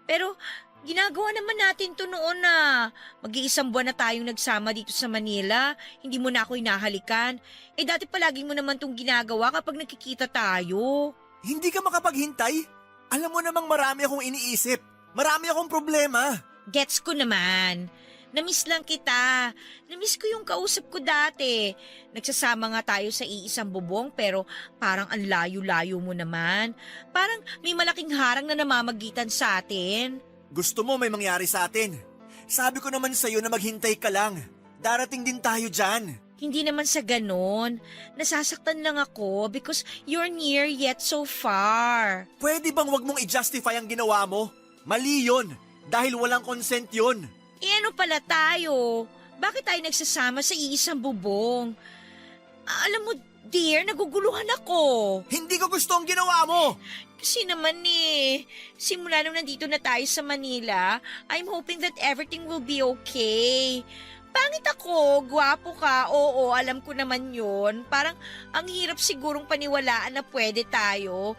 Pero ginagawa naman natin to noon na. Mag-iisang buwan na tayong nagsama dito sa Manila. Hindi mo na ako hinahalikan. Dati palagi mo naman tong ginagawa kapag nakikita tayo. Hindi ka makapaghintay? Alam mo namang marami akong iniisip. Marami akong problema. Gets ko naman. Namiss lang kita. Namiss ko yung kausap ko dati. Nagsasama nga tayo sa iisang bubong pero parang ang layo-layo mo naman. Parang may malaking harang na namamagitan sa atin. Gusto mo may mangyari sa atin. Sabi ko naman sa'yo na maghintay ka lang. Darating din tayo dyan. Hindi naman sa ganon. Nasasaktan lang ako because you're near yet so far. Pwede bang wag mong i-justify ang ginawa mo? Mali yun. Dahil walang consent yun. Ano pala tayo? Bakit tayo nagsasama sa iisang bubong? Alam mo, dear, naguguluhan ako. Hindi ko gusto ang ginawa mo. Kasi naman simula nung nandito na tayo sa Manila, I'm hoping that everything will be okay. Pangit ako, gwapo ka, oo, alam ko naman yun. Parang ang hirap sigurong paniwalaan na pwede tayo.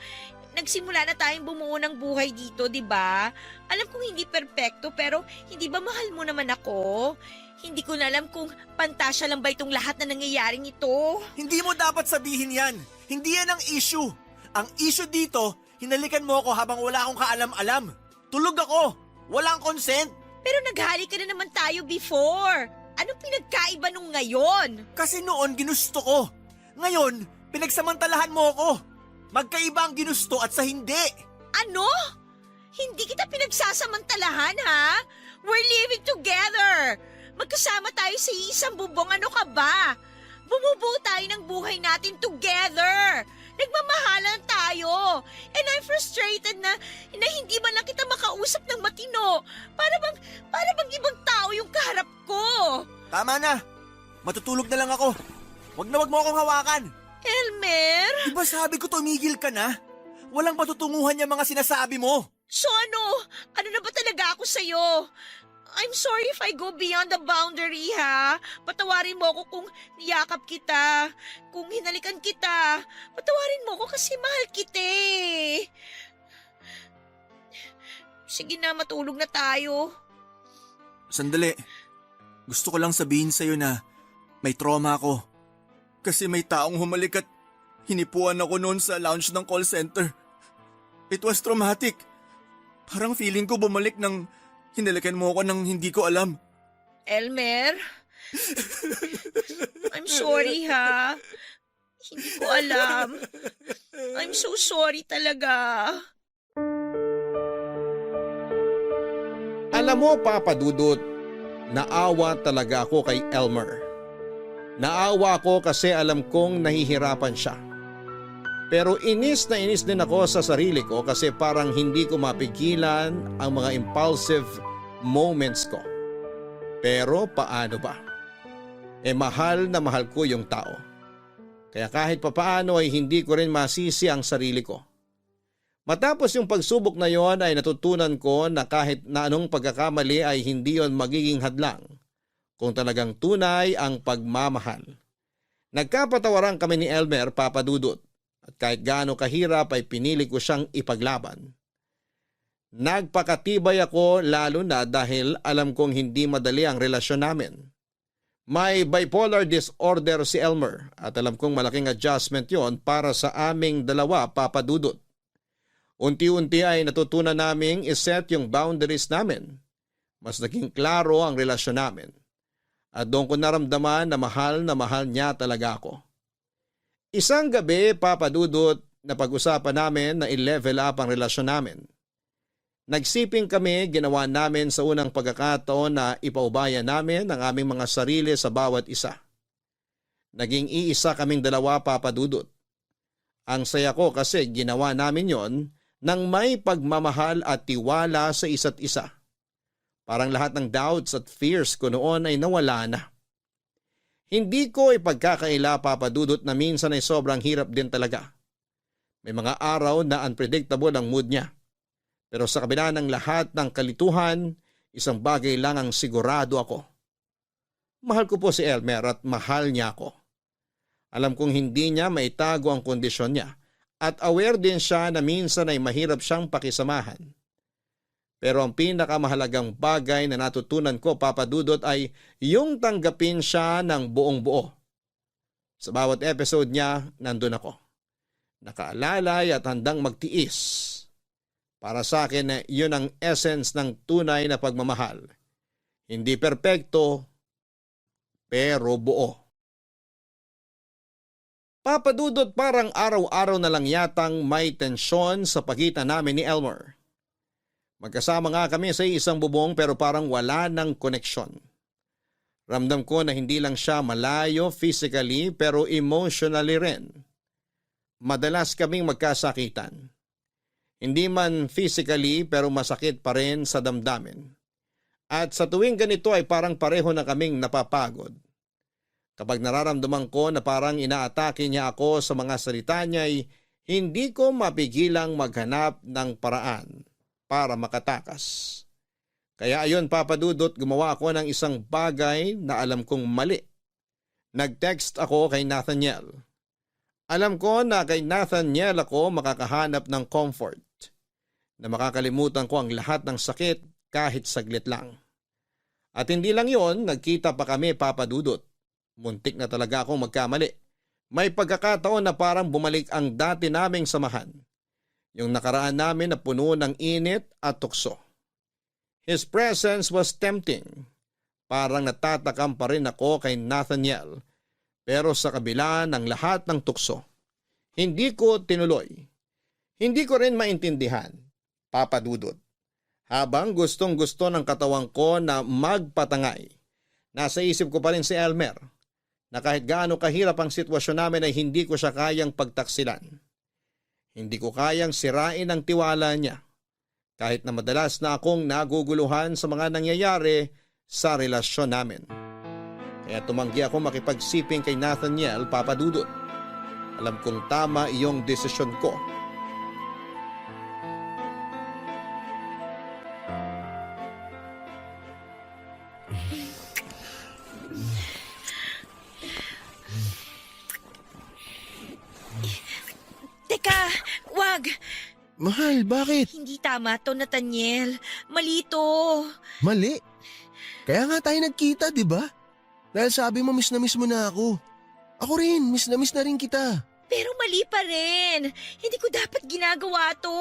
Nagsimula na tayong bumuo ng buhay dito, di ba? Alam kong hindi perpekto pero hindi ba mahal mo naman ako? Hindi ko na alam kung pantasya lang ba itong lahat na nangyayaring ito. Hindi mo dapat sabihin yan. Hindi yan ang issue. Ang issue dito, hinalikan mo ako habang wala akong kaalam-alam. Tulog ako. Walang consent. Pero naghali ka na naman tayo before. Anong pinagkaiba nung ngayon? Kasi noon ginusto ko. Ngayon, pinagsamantalahan mo ako. Magkaiba ang ginusto at sa hindi. Ano? Hindi kita pinagsasamantalahan, ha? We're living together. Magkasama tayo sa isang bubong, ano ka ba? Bumubuo tayo ng buhay natin together. Nagmamahalan tayo. And I'm frustrated na hindi man lang kita makausap ng matino. Para bang ibang tao yung kaharap ko. Tama na. Matutulog na lang ako. Wag mo akong hawakan. Elmer? Diba sabi ko tumigil ka na? Walang patutunguhan yung mga sinasabi mo. So ano? Ano na ba talaga ako sa'yo? I'm sorry if I go beyond the boundary, ha? Patawarin mo ako kung niyakap kita, kung hinalikan kita. Patawarin mo ako kasi mahal kita eh. Sige na, matulog na tayo. Sandali. Gusto ko lang sabihin sa'yo na may trauma ako. Kasi may taong humalik at hinipuan ako noon sa lounge ng call center. It was traumatic. Parang feeling ko bumalik nang hinalikan mo ako nang hindi ko alam. Elmer? I'm sorry, ha? Hindi ko alam. I'm so sorry talaga. Alam mo, Papa Dudut, naawa talaga ako kay Elmer. Naawa ko kasi alam kong nahihirapan siya. Pero inis na inis din ako sa sarili ko kasi parang hindi ko mapigilan ang mga impulsive moments ko. Pero paano ba? Mahal na mahal ko yung tao. Kaya kahit papaano ay hindi ko rin masisi ang sarili ko. Matapos yung pagsubok na yon ay natutunan ko na kahit na anong pagkakamali ay hindi yon magiging hadlang kung talagang tunay ang pagmamahal. Nagkapatawaran kami ni Elmer, Papa Dudut, at kahit gaano kahirap ay pinili ko siyang ipaglaban. Nagpakatibay ako lalo na dahil alam kong hindi madali ang relasyon namin. May bipolar disorder si Elmer at alam kong malaking adjustment yon para sa aming dalawa, Papa Dudut. Unti-unti ay natutunan naming iset yung boundaries namin. Mas naging klaro ang relasyon namin. At doon ko naramdaman na mahal niya talaga ako. Isang gabi, Papa Dudut, na pag-usapan namin na i-level up ang relasyon namin. Nagsiping kami, ginawa namin sa unang pagkakataon na ipaubaya namin ang aming mga sarili sa bawat isa. Naging iisa kaming dalawa, Papa Dudut. Ang saya ko kasi ginawa namin yon nang may pagmamahal at tiwala sa isa't isa. Parang lahat ng doubts at fears ko noon ay nawala na. Hindi ko ipagkakaila, Papa Dudut, na minsan ay sobrang hirap din talaga. May mga araw na unpredictable ang mood niya. Pero sa kabila ng lahat ng kalituhan, isang bagay lang ang sigurado ako. Mahal ko po si Elmer at mahal niya ako. Alam kong hindi niya maitago ang kondisyon niya at aware din siya na minsan ay mahirap siyang pakisamahan. Pero ang pinakamahalagang bagay na natutunan ko, Papa Dudut, ay yung tanggapin siya ng buong buo. Sa bawat episode niya, nandun ako. Nakaalalay at handang magtiis. Para sa akin, yun ang essence ng tunay na pagmamahal. Hindi perpekto, pero buo. Papa Dudut, parang araw-araw na lang yatang may tensyon sa pagitan namin ni Elmer. Magkasama nga kami sa isang bubong pero parang wala ng koneksyon. Ramdam ko na hindi lang siya malayo physically pero emotionally rin. Madalas kaming magkasakitan. Hindi man physically pero masakit pa rin sa damdamin. At sa tuwing ganito ay parang pareho na kaming napapagod. Kapag nararamdaman ko na parang inaatake niya ako sa mga salita niya ay hindi ko mapigilang maghanap ng paraan para makatakas. Kaya ayon, Papa Dudut, gumawa ako ng isang bagay na alam kong mali. Nag-text ako kay Nathaniel. Alam ko na kay Nathaniel ako makakahanap ng comfort. Na makakalimutan ko ang lahat ng sakit kahit saglit lang. At hindi lang yon, nagkita pa kami, Papa Dudut. Muntik na talaga akong magkamali. May pagkakataon na parang bumalik ang dati naming samahan. Yung nakaraan namin na puno ng init at tukso. His presence was tempting. Parang natatakam pa rin ako kay Nathaniel. Pero sa kabila ng lahat ng tukso, hindi ko tinuloy. Hindi ko rin maintindihan, Papa Dudut. Habang gustong-gusto ng katawan ko na magpatangay, nasa isip ko pa rin si Elmer, na kahit gaano kahirap ang sitwasyon namin ay hindi ko siya kayang pagtaksilan. Hindi ko kayang sirain ang tiwala niya, kahit na madalas na akong naguguluhan sa mga nangyayari sa relasyon namin. Kaya tumanggi ako makipagsiping kay Nathaniel, Papa Dudut. Alam kong tama iyong desisyon ko. Teka, wag! Mahal, bakit? Hindi tama to, Nathaniel. Mali to. Mali. Kaya nga tayo nagkita, di ba? Dahil sabi mo miss mo na ako. Ako rin, miss na rin kita. Pero mali pa rin. Hindi ko dapat ginagawa to.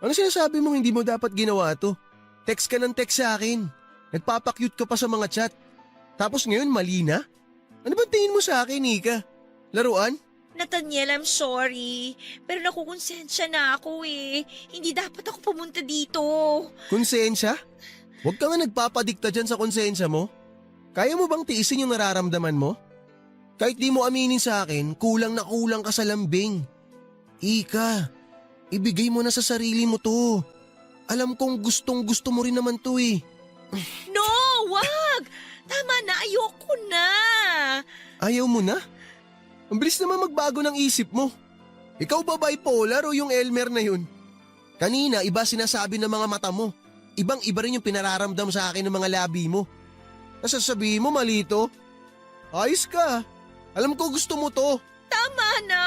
Ano sinasabi mong hindi mo dapat ginawa to? Text ka ng text sa akin. Nagpapakyut ka pa sa mga chat. Tapos ngayon mali na? Ano ba tingin mo sa akin, Ika? Laruan? Nathaniel, I'm sorry. Pero nakukonsensya na ako eh. Hindi dapat ako pumunta dito. Konsensya? Huwag ka nga nagpapadikta dyan sa konsensya mo. Kaya mo bang tiisin yung nararamdaman mo? Kahit di mo aminin sa akin, kulang na kulang ka sa lambing. Ika, ibigay mo na sa sarili mo to. Alam kong gustong gusto mo rin naman to eh. No, wag! Tama na, ayoko na. Ayaw mo na? Ang bilis naman magbago ng isip mo. Ikaw ba bipolar o yung Elmer na yun? Kanina, iba sinasabi ng mga mata mo. Ibang-iba rin yung pinararamdam sa akin ng mga labi mo. Nasasabihin mo mali to? Ayos ka. Alam ko gusto mo to. Tama na.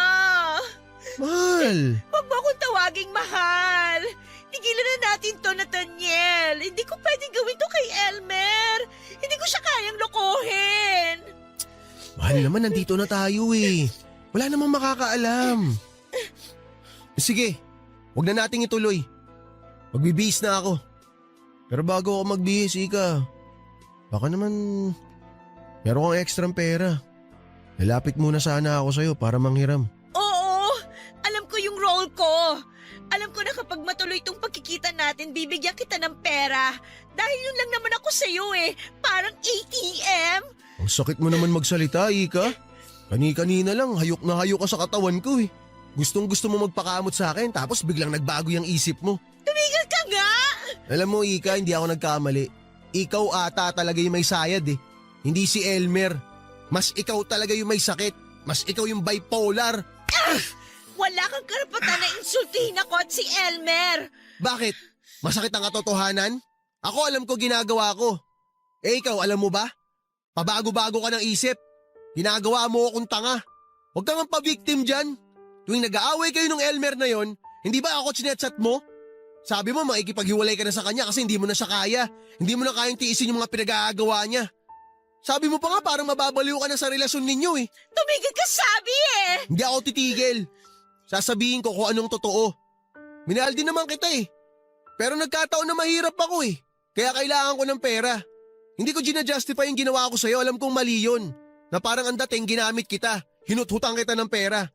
Mahal. Huwag mo akong tawaging mahal. Tigilan na natin to, Nathaniel. Hindi ko pwedeng gawin to kay Elmer. Hindi ko siya kayang lokohin. Mahal naman, nandito na tayo eh. Wala namang makakaalam. Sige, wag na nating ituloy. Magbibihis na ako. Pero bago ako magbihis, Ika, baka naman meron kang ekstrang pera. Lalapit muna sana ako sa'yo para manghiram. Oo, alam ko yung role ko. Alam ko na kapag matuloy itong pagkikita natin, bibigyan kita ng pera. Dahil yun lang naman ako sa'yo eh. Parang ATM. Ang sakit mo naman magsalita, Ika. Kani-kanina lang, hayok na hayok ka sa katawan ko eh. Gustong gusto mo magpakamot sa akin tapos biglang nagbago yung isip mo. Tumigil ka nga! Alam mo, Ika, hindi ako nagkamali. Ikaw ata talaga yung may sayad eh. Hindi si Elmer. Mas ikaw talaga yung may sakit. Mas ikaw yung bipolar. Wala kang karapatan na insultihin ako at si Elmer. Bakit? Masakit ang katotohanan? Ako alam ko ginagawa ko. Eh ikaw, alam mo ba? Pabago-bago ka ng isip. Ginagawa mo akong tanga. Huwag kang pa-victim dyan. Tuwing nag-aaway kayo ng Elmer na yon, hindi ba ako chinetsat mo? Sabi mo makikipaghiwalay ka na sa kanya kasi hindi mo na siya kaya. Hindi mo na kayang tiisin yung mga pinag-aagawa niya. Sabi mo pa nga parang mababaliw ka na sa relasyon ninyo eh. Tumigil ka sabi eh. Hindi ako titigil. Sasabihin ko kung anong totoo. Minahal din naman kita eh. Pero nagkataon na mahirap ako eh. Kaya kailangan ko ng pera. Hindi ko ginajustify yung ginawa ko sa'yo. Alam kong mali yun. Na parang ang dating ginamit kita. Hinuthutang kita ng pera.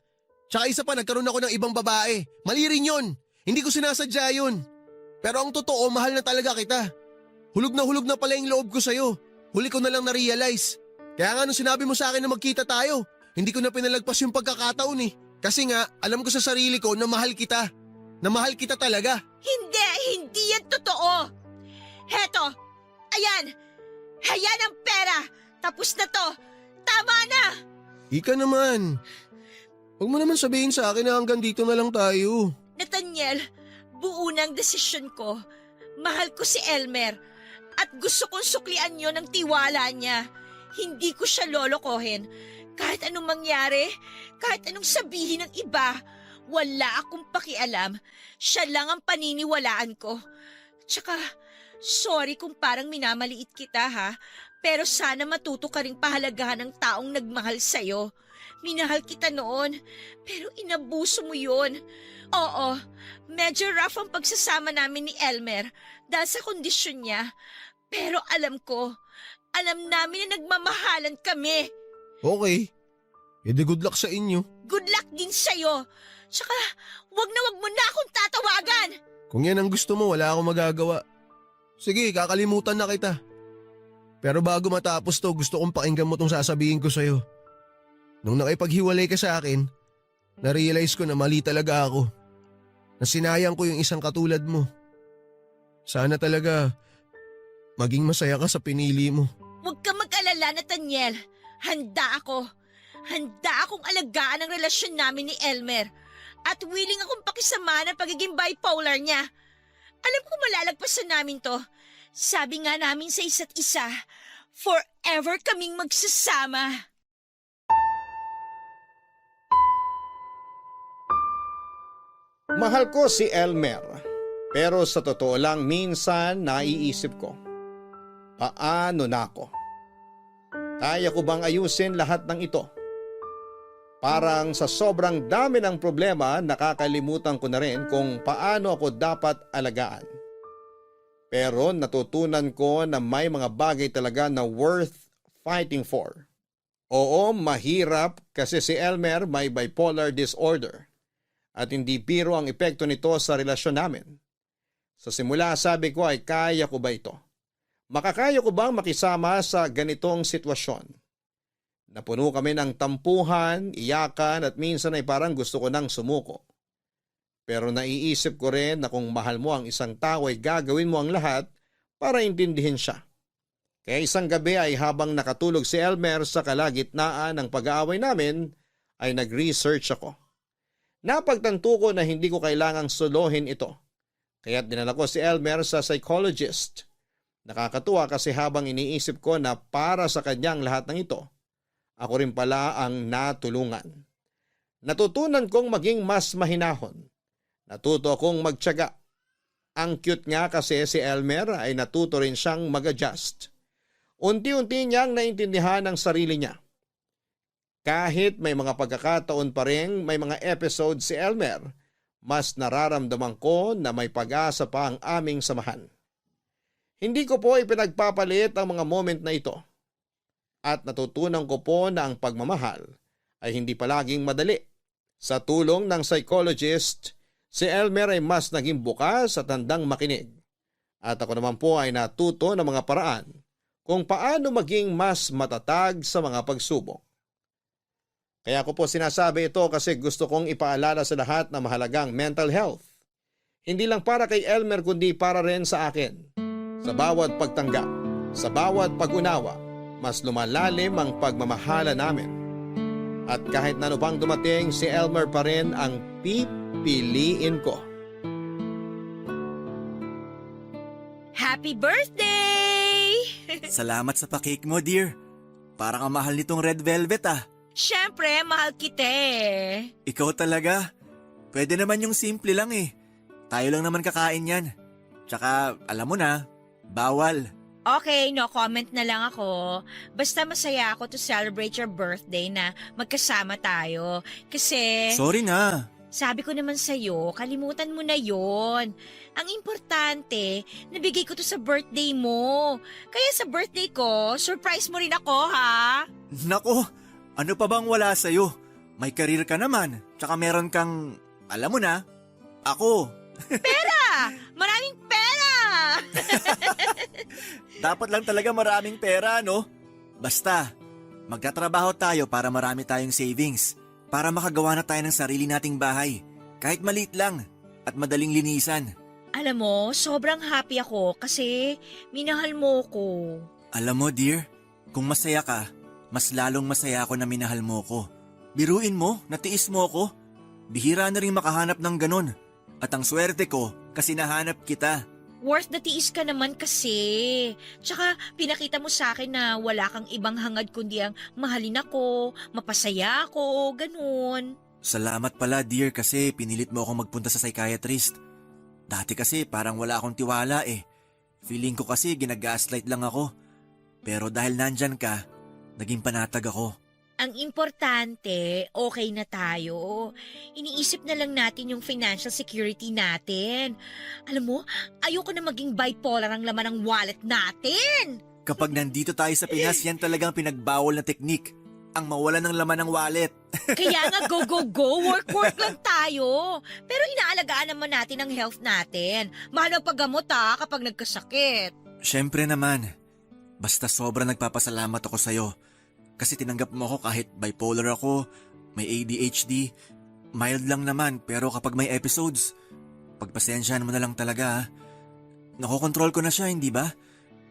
Tsaka isa pa nagkaroon ako ng ibang babae. Mali rin yun. Hindi ko sinasadya yun. Pero ang totoo, mahal na talaga kita. Hulog na pala yung loob ko sa'yo. Huli ko na lang na-realize. Kaya nga nung sinabi mo sa akin na magkita tayo, hindi ko na pinalagpas yung pagkakataon eh. Kasi nga, alam ko sa sarili ko na mahal kita. Na mahal kita talaga. Hindi yan totoo. Heto, ayan. Ayan ang pera. Tapos na to. Tama na. Ika naman. Huwag mo naman sabihin sa akin na hanggang dito na lang tayo. Nathaniel, buo na ang desisyon ko. Mahal ko si Elmer. At gusto kong suklian yon ng tiwala niya. Hindi ko siya lolokohin. Kahit anong mangyari, kahit anong sabihin ng iba, wala akong pakialam. Siya lang ang paniniwalaan ko. Tsaka, sorry kung parang minamaliit kita ha, pero sana matuto ka ring pahalagahan ng taong nagmahal sa'yo. Minahal kita noon, pero inabuso mo yon. Oo, medyo rough ang pagsasama namin ni Elmer dahil sa kondisyon niya. Pero alam namin na nagmamahalan kami. Okay. Edi good luck sa inyo. Good luck din sa'yo. Tsaka, wag mo na akong tatawagan. Kung yan ang gusto mo, wala akong magagawa. Sige, kakalimutan na kita. Pero bago matapos to, gusto kong pakinggan mo tong sasabihin ko sa'yo. Nung nakipaghiwalay ka sa akin, na-realize ko na mali talaga ako. Na sinayang ko yung isang katulad mo. Sana talaga maging masaya ka sa pinili mo. Huwag ka mag-alala, Nathaniel. Handa akong alagaan ang relasyon namin ni Elmer. At willing akong pakisama ng pagiging bipolar niya. Alam ko malalagpasan namin to. Sabi nga namin sa isa't isa, forever kaming magsasama. Mahal ko si Elmer. Pero sa totoo lang minsan naiisip ko, paano na ako? Kaya ko bang ayusin lahat ng ito? Parang sa sobrang dami ng problema, nakakalimutan ko na rin kung paano ako dapat alagaan. Pero natutunan ko na may mga bagay talaga na worth fighting for. Oo, mahirap kasi si Elmer may bipolar disorder at hindi biro ang epekto nito sa relasyon namin. Sa simula sabi ko ay kaya ko ba ito? Makakaya ko bang makisama sa ganitong sitwasyon? Napuno kami ng tampuhan, iyakan at minsan ay parang gusto ko nang sumuko. Pero naiisip ko rin na kung mahal mo ang isang tao ay gagawin mo ang lahat para intindihin siya. Kaya isang gabi ay habang nakatulog si Elmer sa kalagitnaan ng pag-aaway namin ay nag-research ako. Napagtanto ko na hindi ko kailangang solohin ito. Kaya't dinala ko si Elmer sa psychologist. Nakakatuwa kasi habang iniisip ko na para sa kanyang lahat ng ito, ako rin pala ang natulungan. Natutunan kong maging mas mahinahon. Natuto akong magtiyaga. Ang cute nga kasi si Elmer ay natuto rin siyang mag-adjust. Unti-unti niyang naintindihan ang sarili niya. Kahit may mga pagkakataon pa rin may mga episode si Elmer, mas nararamdaman ko na may pag-asa pa ang aming samahan. Hindi ko po ipinagpapalit ang mga moment na ito. At natutunan ko po na ang pagmamahal ay hindi palaging madali. Sa tulong ng psychologist, si Elmer ay mas naging bukas at handang makinig. At ako naman po ay natuto ng mga paraan kung paano maging mas matatag sa mga pagsubok. Kaya ko po sinasabi ito kasi gusto kong ipaalala sa lahat na mahalagang mental health. Hindi lang para kay Elmer kundi para rin sa akin. Sa bawat pagtanggap, sa bawat pag-unawa, mas lumalalim ang pagmamahala namin. At kahit na ano pang dumating, si Elmer pa rin ang pipiliin ko. Happy birthday! Salamat sa pa-cake mo, dear. Parang ang mahal nitong red velvet ah. Siyempre, mahal kita eh. Ikaw talaga. Pwede naman yung simple lang eh. Tayo lang naman kakain yan. Tsaka, alam mo na, bawal. Okay, no comment na lang ako. Basta masaya ako to celebrate your birthday na magkasama tayo. Kasi, Sorry na. sabi ko naman sa'yo, kalimutan mo na yon. Ang importante, nabigay ko to sa birthday mo. Kaya sa birthday ko, surprise mo rin ako, ha? Nako, ano pa bang wala sa'yo? May career ka naman. Tsaka meron kang, alam mo na, ako. Pera! Maraming pera! Dapat lang talaga maraming pera, no? Basta, magtatrabaho tayo para marami tayong savings. Para makagawa na tayo ng sarili nating bahay. Kahit maliit lang at madaling linisan. Alam mo, sobrang happy ako kasi minahal mo ko. Alam mo, dear, kung masaya ka, mas lalong masaya ako na minahal mo ko. Biruin mo, natiis mo ako. Bihira na rin makahanap ng ganon. At ang swerte ko kasi nahanap kita. Worth the tiis ka naman kasi. Tsaka pinakita mo sa akin na wala kang ibang hangad kundi ang mahalin ako, mapasaya ako, ganun. Salamat pala, dear, kasi pinilit mo akong magpunta sa psychiatrist. Dati kasi parang wala akong tiwala eh. Feeling ko kasi ginagaslight lang ako. Pero dahil nandyan ka, naging panatag ako. Ang importante, okay na tayo. Iniisip na lang natin yung financial security natin. Alam mo, ayoko na maging bipolar ang laman ng wallet natin. Kapag nandito tayo sa Pinas, yan talagang pinagbawal na teknik. Ang mawalan ng laman ng wallet. Kaya nga go, work lang tayo. Pero inaalagaan naman natin ang health natin. Mahal ang paggamot kapag nagkasakit. Siyempre naman. Basta sobrang nagpapasalamat ako sa'yo. Kasi tinanggap mo ako kahit bipolar ako, may ADHD. Mild lang naman pero kapag may episodes, pagpasensyahan mo na lang talaga. Nakokontrol ko na siya, hindi ba?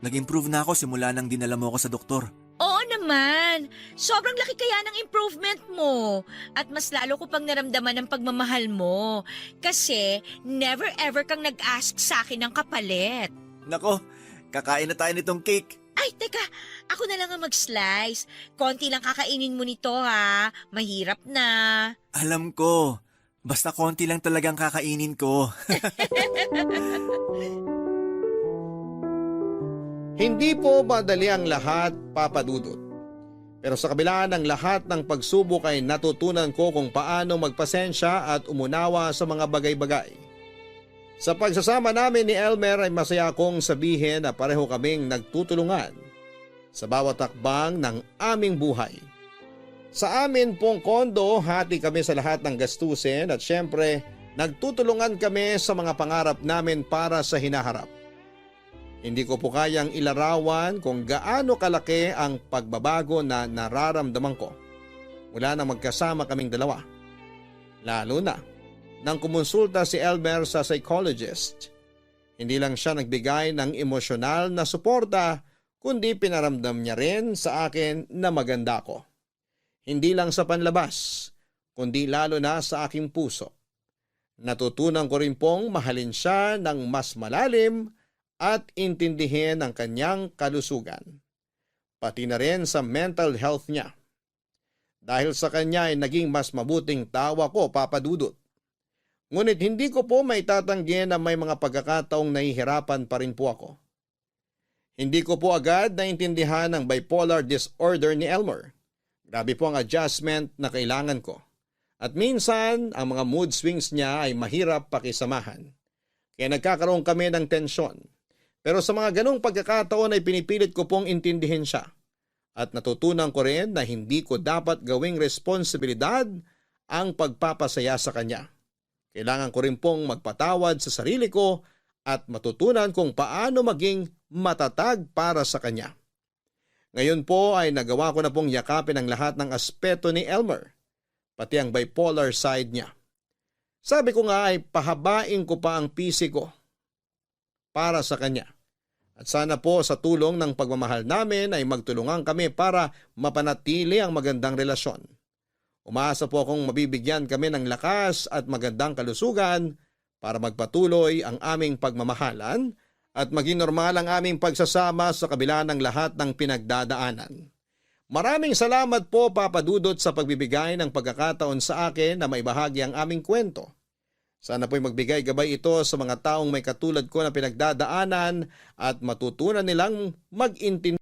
Nag-improve na ako simula nang dinala mo ako sa doktor. Oo naman. Sobrang laki kaya ng improvement mo. At mas lalo ko pang naramdaman ang pagmamahal mo. Kasi never ever kang nag-ask sa akin ng kapalit. Nako, kakain na tayo nitong cake. Ay, teka. Ako na lang ang mag-slice. Konti lang kakainin mo nito ha. Mahirap na. Alam ko. Basta konti lang talagang kakainin ko. Hindi po madali ang lahat, Papa Dudut. Pero sa kabila ng lahat ng pagsubok ay natutunan ko kung paano magpasensya at umunawa sa mga bagay-bagay. Sa pagsasama namin ni Elmer ay masaya akong sabihin na pareho kaming nagtutulungan sa bawat takbang ng aming buhay. Sa amin pong kondo, hati kami sa lahat ng gastusin at syempre nagtutulungan kami sa mga pangarap namin para sa hinaharap. Hindi ko po kayang ilarawan kung gaano kalaki ang pagbabago na nararamdaman ko mula nang magkasama kaming dalawa. Lalo na nang kumonsulta si Elmer sa psychologist. Hindi lang siya nagbigay ng emosyonal na suporta kundi pinaramdam niya rin sa akin na maganda ako. Hindi lang sa panlabas kundi lalo na sa aking puso. Natutunan ko rin pong mahalin siya ng mas malalim at intindihin ang kanyang kalusugan. Pati na rin sa mental health niya. Dahil sa kanya ay naging mas mabuting tao ako, Papa Dudut. Ngunit hindi ko po may tatanggi na may mga pagkakataong nahihirapan pa rin po ako. Hindi ko po agad naintindihan ang bipolar disorder ni Elmer. Grabe po ang adjustment na kailangan ko. At minsan, ang mga mood swings niya ay mahirap pakisamahan. Kaya nagkakaroon kami ng tensyon. Pero sa mga ganong pagkakataon ay pinipilit ko pong intindihin siya. At natutunan ko rin na hindi ko dapat gawing responsibilidad ang pagpapasaya sa kanya. Kailangan ko rin pong magpatawad sa sarili ko at matutunan kung paano maging matatag para sa kanya. Ngayon po ay nagawa ko na pong yakapin ang lahat ng aspeto ni Elmer, pati ang bipolar side niya. Sabi ko nga ay pahabain ko pa ang pisi ko para sa kanya. At sana po sa tulong ng pagmamahal namin ay magtulungan kami para mapanatili ang magandang relasyon. Umaasa po akong mabibigyan kami ng lakas at magandang kalusugan para magpatuloy ang aming pagmamahalan at maging normal ang aming pagsasama sa kabila ng lahat ng pinagdadaanan. Maraming salamat po, Papa Dudut, sa pagbibigay ng pagkakataon sa akin na maibahagi ang aming kwento. Sana po'y magbigay gabay ito sa mga taong may katulad ko na pinagdadaanan at matutunan nilang mag-intindi